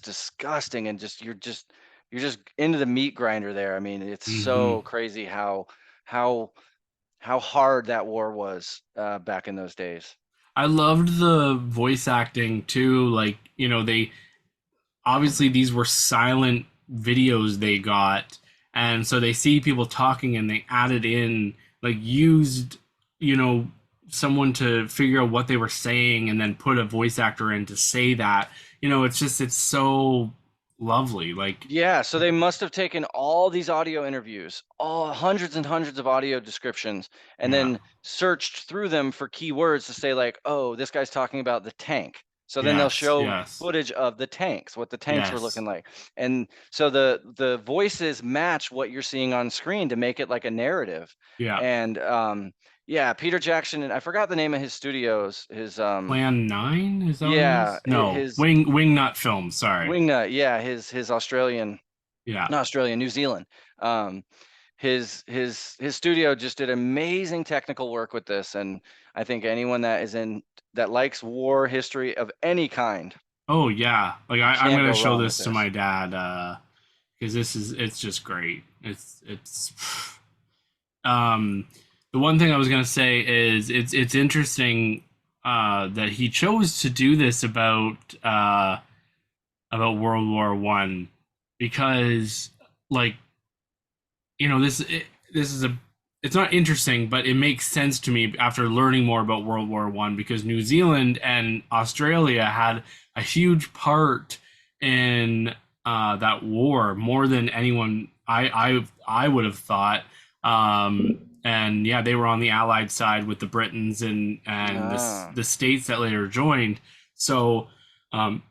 disgusting and you're just into the meat grinder there. I mean, it's hmm so crazy how how hard that war was back in those days. I loved the voice acting too. Like, they obviously these were silent videos they got, and so they see people talking and they added in, like, used, you know, someone to figure out what they were saying and then put a voice actor in to say that. It's so lovely. Like, Yeah, so they must have taken all these audio interviews, all hundreds and hundreds of audio descriptions, and yeah, then searched through them for keywords to say like, oh, this guy's talking about the tank. So then they'll yes, show yes, footage of the tanks, what the tanks were yes, looking like. And so the voices match what you're seeing on screen to make it like a narrative. yeah. And yeah, Peter Jackson, and I forgot the name of his studios, his Plan 9, is that what it yeah, is? No, his Wingnut Films. Sorry. Wingnut, yeah, his Australian, Yeah. not Australia, New Zealand. Um, his studio just did amazing technical work with this, and I think anyone that likes war history of any kind Oh yeah. Like I'm can't gonna go show wrong with this to this. my dad because it's just great. It's um the one thing I was gonna say is it's interesting that he chose to do this about World War I, because like this is a it's not interesting, but it makes sense to me after learning more about World War I, because New Zealand and Australia had a huge part in that war, more than anyone I would have thought. And yeah, they were on the Allied side with the Britons and Ah, the states that later joined. So um,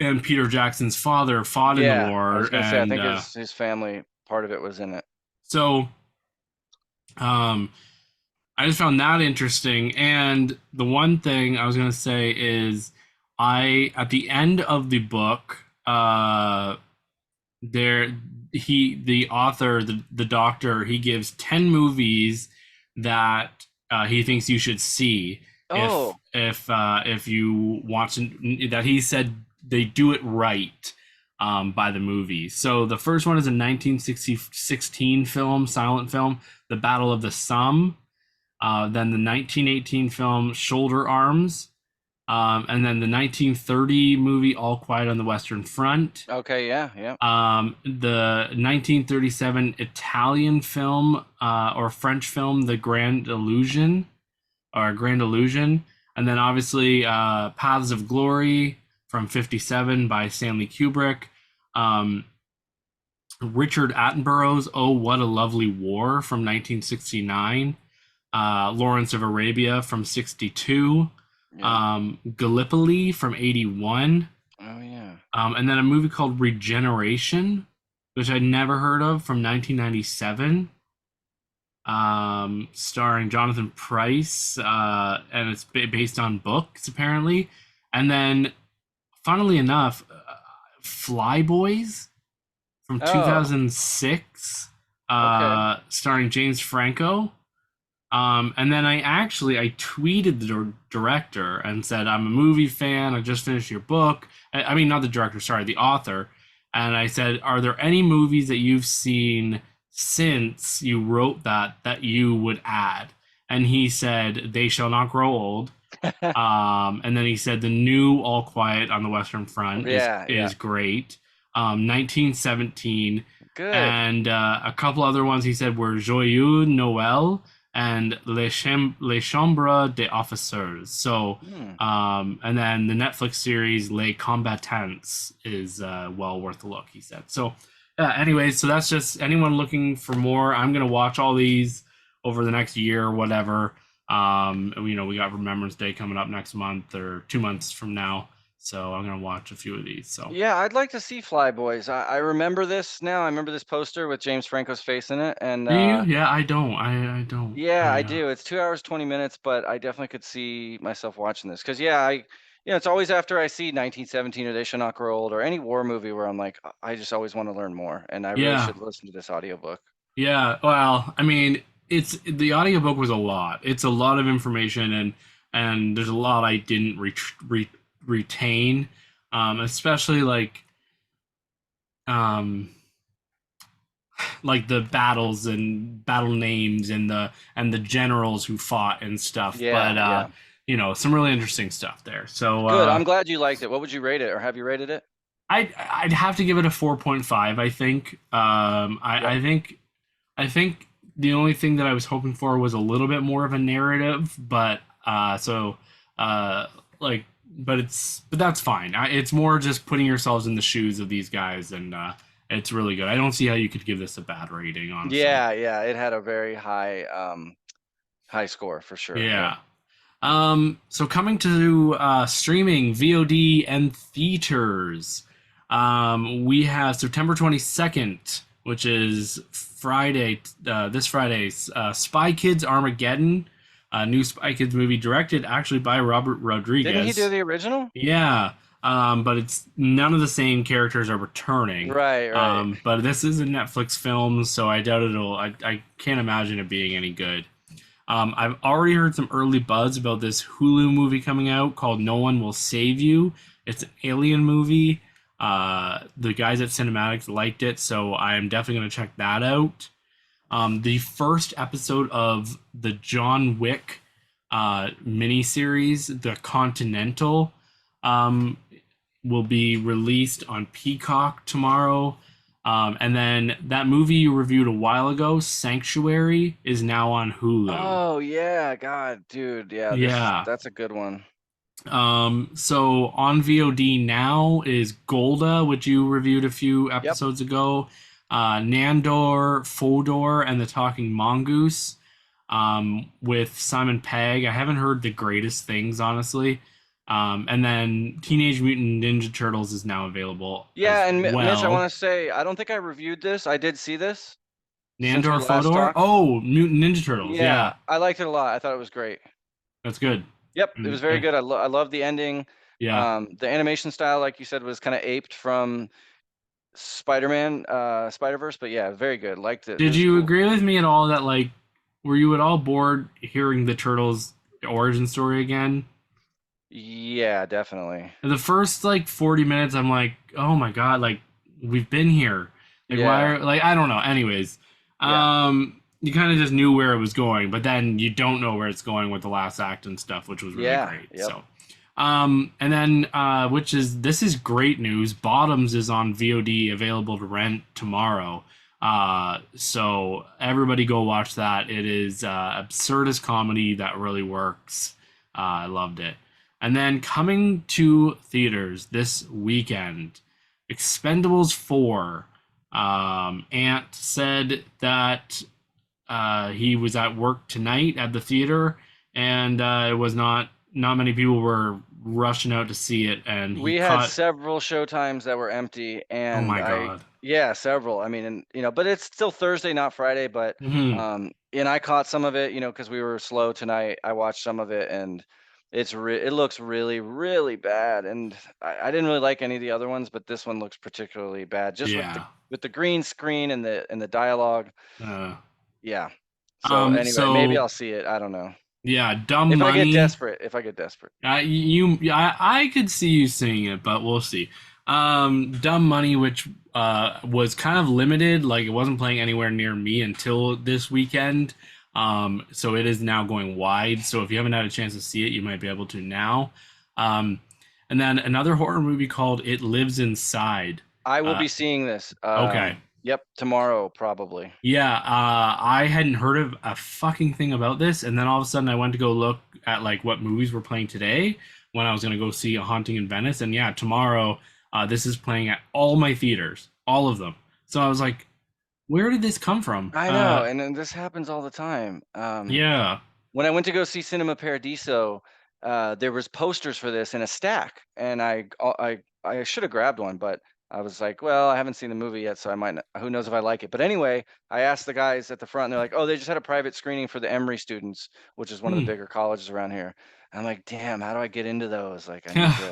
and Peter Jackson's father fought in the yeah, I was war, gonna say I and think his family part of it was in it. so um, I just found that interesting. And the one thing I was going to say is, at the end of the book, there the author, the doctor, he gives 10 movies that he thinks you should see if Oh, if you want to, that he said they do it right. by the movie. So the first one is a 1916 film, silent film, The Battle of the Somme. Then the 1918 film Shoulder Arms, and then the 1930 movie All Quiet on the Western Front. Okay, yeah, yeah. The 1937 Italian film or French film The Grand Illusion, or Grand Illusion, and then obviously Paths of Glory from '57 by Stanley Kubrick. Um, Richard Attenborough's Oh What a Lovely War from 1969. Lawrence of Arabia from '62. Yeah. Gallipoli from '81. Oh yeah. And then a movie called Regeneration, which I'd never heard of, from 1997, starring Jonathan Pryce, and it's based on books apparently. And then, funnily enough, Flyboys from Oh, 2006, okay. starring James Franco. And then I tweeted the director and said, I'm a movie fan. I just finished your book. I mean, not the director, sorry, the author. And I said, are there any movies that you've seen since you wrote that you would add? And he said, They Shall Not Grow Old. And then he said, the new All Quiet on the Western Front Yeah, yeah. is great. 1917, Good. and a couple other ones he said were Joyeux Noël and Les Chambres des Officers. So, Hmm. and then the Netflix series Les Combattants is well worth a look, he said. So, anyways, so that's just anyone looking for more. I'm gonna watch all these over the next year or whatever. We got Remembrance Day coming up next month or 2 months from now, so I'm gonna watch a few of these. So, Yeah, I'd like to see Flyboys. I remember this now. I remember this poster with James Franco's face in it, and do you? Yeah, I don't. I don't. yeah, I do. It's 2 hours 20 minutes, but I definitely could see myself watching this because yeah, it's always after I see 1917 or They Shall Not Grow Old or any war movie where I'm like, I just always want to learn more, and I really Yeah. should listen to this audiobook. Yeah, well, I mean, it's the audiobook was a lot. It's a lot of information, and there's a lot I didn't retain, especially um like the battles and battle names and the generals who fought and stuff. But Yeah, yeah. some really interesting stuff there. So Good. I'm glad you liked it. What would you rate it, or have you rated it? I'd have to give it a 4.5, I think. Yep. I think the only thing that I was hoping for was a little bit more of a narrative, but uh like but that's fine. It's more just putting yourselves in the shoes of these guys, and it's really good. I don't see how you could give this a bad rating, honestly. Yeah, yeah. It had a very high score for sure. Yep. Yeah. So coming to streaming, VOD, and theaters, we have September 22nd, which is Friday, this Friday's Spy Kids Armageddon, a new Spy Kids movie directed actually by Robert Didn't he do Rodriguez. the original? Yeah, but it's none of the same characters are returning. Right, right. But this is a Netflix film, so I doubt it'll. I can't imagine it being any good. I've already heard some early buzz about this Hulu movie coming out called No One Will Save You. It's an alien movie. The guys at Cinematics liked it, so I am definitely going to check that out. The first episode of the John Wick miniseries, The Continental, um, will be released on Peacock tomorrow. And then that movie you reviewed a while ago, Sanctuary, is now on Hulu. Oh yeah, God, dude, yeah, Yeah. that's a good one. So on VOD now is Golda, which you reviewed a few Yep. episodes ago. Nandor, Fodor, and the Talking Mongoose. With Simon Pegg. I haven't heard the greatest things, honestly. And then Teenage Mutant Ninja Turtles is now available Yeah, as and Mitch, I well. want to say I don't think I reviewed this. I did see this since we Nandor, last Fodor. talked. Oh, Mutant Ninja Turtles. Yeah, Yeah, I liked it a lot. I thought it was great. that's good. Yep, it was very Okay. good. I love the ending. Yeah. The animation style, like you said, was kind of aped from Spider-Man, Spider-Verse, but yeah, very good. Liked it. It Did was you cool. agree with me at all that were you at all bored hearing the Turtles origin story again? Yeah, definitely. The first 40 minutes, I'm like, oh my god, we've been here. Like why Yeah. are like I don't know. Anyways, Yeah. you kind of just knew where it was going, but then you don't know where it's going with the last act and stuff, which was really Yeah. great. Yep. So, and then which is this is great news. Bottoms is on VOD available to rent tomorrow. So everybody go watch that. It is absurdist comedy that really works. I loved it. And then coming to theaters this weekend, Expendables 4. Ant said that he was at work tonight at the theater, and it was not many people were rushing out to see it, and he We had caught. several show times that were empty, Oh and my god. yeah, several. I mean, and but it's still Thursday, not Friday. But Hmm. and I caught some of it, because we were slow tonight. I watched some of it, and it looks really, really bad. And I didn't really like any of the other ones, but this one looks particularly bad, just with the Yeah. green screen and the dialogue. Uh, Yeah. So anyway, maybe so I'll see it. I don't know. yeah, Dumb If I get Money. desperate, if I get desperate. I could see you seeing it, but we'll see. Dumb Money, which was kind of limited, like it wasn't playing anywhere near me until this weekend. So it is now going wide. So if you haven't had a chance to see it, you might be able to now. Um, and then another horror movie called It Lives Inside. I will Uh, be seeing this. okay. Yep, tomorrow probably. Yeah, I hadn't heard of a fucking thing about this, and then all of a sudden I went to go look at like what movies were playing today when I was gonna go see A Haunting in Venice, and yeah, tomorrow this is playing at all my theaters, all of them. So I was like, where did this come from? I know, and then this happens all the time. Yeah. When I went to go see Cinema Paradiso, there was posters for this in a stack, and I should have grabbed one, but I was like, well, I haven't seen the movie yet, so I might not, who knows if I like it. But anyway, I asked the guys at the front, and they're like, oh, they just had a private screening for the Emory students, which is one of the Hmm. bigger colleges around here. I'm like, damn, how do I get into those? Like, I need to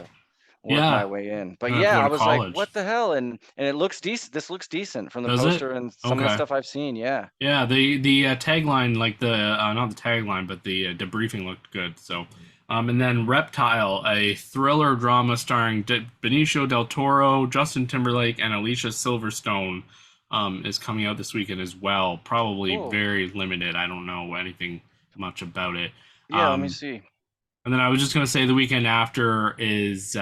work my Yeah. way in. But I have to yeah, go I to was like, college. what the hell? And it looks decent. This looks decent from the Does it? poster and some of the Okay. stuff I've seen. Yeah. Yeah, the tagline, like the not the tagline, but the debriefing looked good. So, and then Reptile, a thriller drama starring Benicio del Toro, Justin Timberlake, and Alicia Silverstone, is coming out this weekend as well. Probably Cool. very limited. I don't know anything much about it. Yeah, let me Um, see. and then I was just gonna say the weekend after is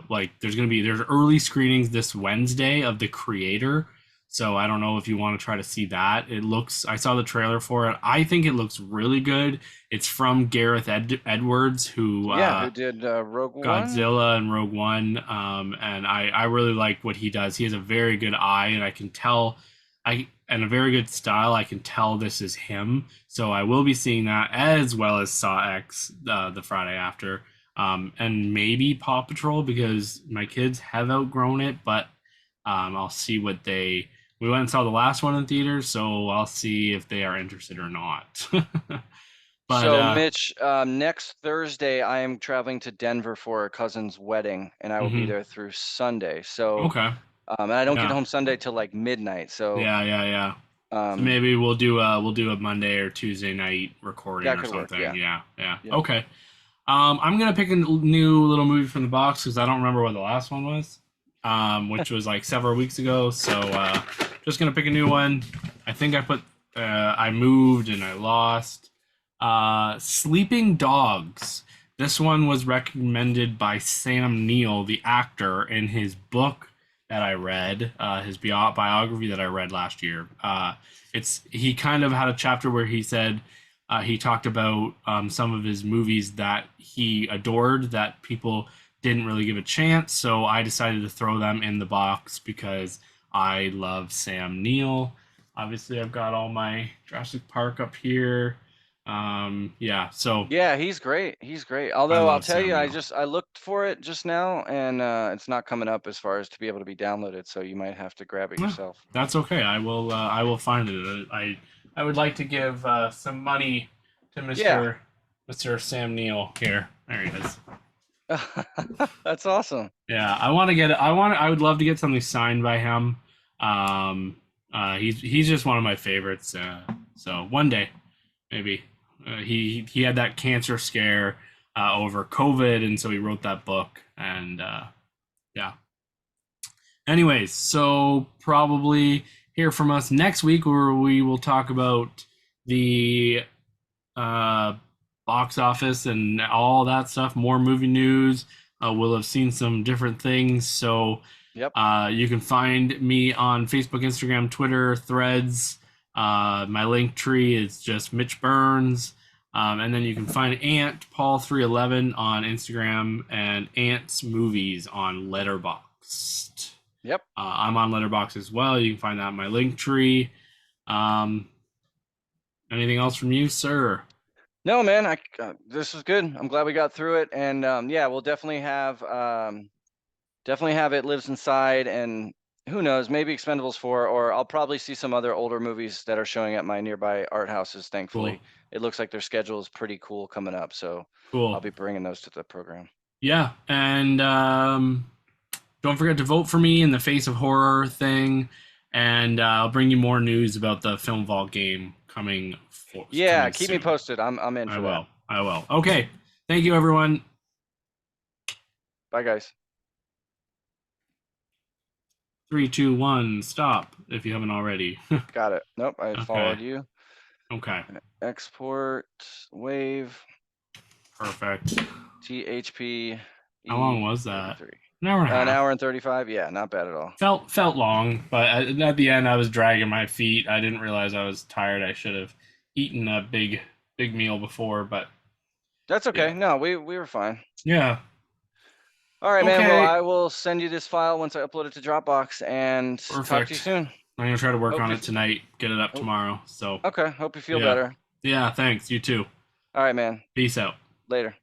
like there's early screenings this Wednesday of The Creator. So I don't know if you want to try to see that. It looks I saw the trailer for it. I think it looks really good. It's from Gareth Edwards, who Yeah, who did Rogue One? Godzilla and Rogue One. And I really like what he does. He has a very good eye, and I can tell, and a very good style. I can tell this is him. So I will be seeing that as well as Saw X the Friday after, and maybe Paw Patrol because my kids have outgrown it. But I'll see what they. We went and saw the last one in theaters, so I'll see if they are interested or not. But So, Mitch, next Thursday, I am traveling to Denver for a cousin's wedding, and I will be mhm. there through Sunday. So, Okay, and I don't get yeah. home Sunday till like midnight. So, Yeah. So um, maybe we'll do a Monday or Tuesday night recording that or could work. something. Yeah. Yeah. Yep. Okay. I'm gonna pick a new little movie from the box because I don't remember what the last one was, which was like several weeks ago. So just gonna pick a new one. I think I put I moved and I lost. Sleeping Dogs. This one was recommended by Sam Neill, the actor, in his book that I read, his biography that I read last year. He kind of had a chapter where he said he talked about some of his movies that he adored that people didn't really give a chance. So I decided to throw them in the box because I love Sam Neill. Obviously, I've got all my Jurassic Park up here. Yeah, so Yeah, he's great. He's great. I Although I'll love tell Sam you, Neill. I looked for it just now, and it's not coming up as far as to be able to be downloaded. So you might have to grab it Yeah, yourself. that's okay. I will find it. I would like to give some money to Yeah. Mr. Sam Neill here. There he is. That's awesome. Yeah, I want to get. I would love to get something signed by him. He's just one of my favorites. So one day, maybe. He had that cancer scare over COVID, and so he wrote that book. And yeah, Anyways, so probably hear from us next week where we will talk about the uh, box office and all that stuff. More movie news. We'll have seen some different things. So Yep. you can find me on Facebook, Instagram, Twitter, Threads. My link tree is just Mitch Burns. And then you can find Ant Paul311 on Instagram and Ant's Movies on Letterboxd. Yep. I'm on Letterboxd as well. You can find that in my link tree. Um, anything else from you, sir? No, man, this was good. I'm glad we got through it, and yeah, we'll definitely have It Lives Inside, and who knows, maybe Expendables 4, or I'll probably see some other older movies that are showing at my nearby art houses. Cool. Thankfully, it looks like their schedule is pretty cool coming up, so I'll Cool. be bringing those to the program. Yeah, and don't forget to vote for me in the Face of Horror thing, and I'll bring you more news about the Film Vault game Yeah, coming keep me soon. posted. I'm in I for will. that. I will. Okay. Thank you, everyone. Bye, guys. 3, 2, 1. Stop if you haven't already. Got it. Nope, I followed Okay. you. Okay. Export wave Perfect. THP. How long was that? 33. An hour and a half. An hour and 35. Yeah, not bad at all. Felt long, but at the end I was dragging my feet. I didn't realize I was tired. I should have eaten a big meal before, but That's okay. yeah. No, we were fine. Yeah. All right, man. Well, Okay. I will send you this file once I upload it to Dropbox, and talk to you Perfect. soon. I'm gonna try to work Hope on you it tonight, get it up oh, tomorrow. So okay. Hope you feel yeah. better. Yeah, thanks. You too. All right, man. Peace out. Later.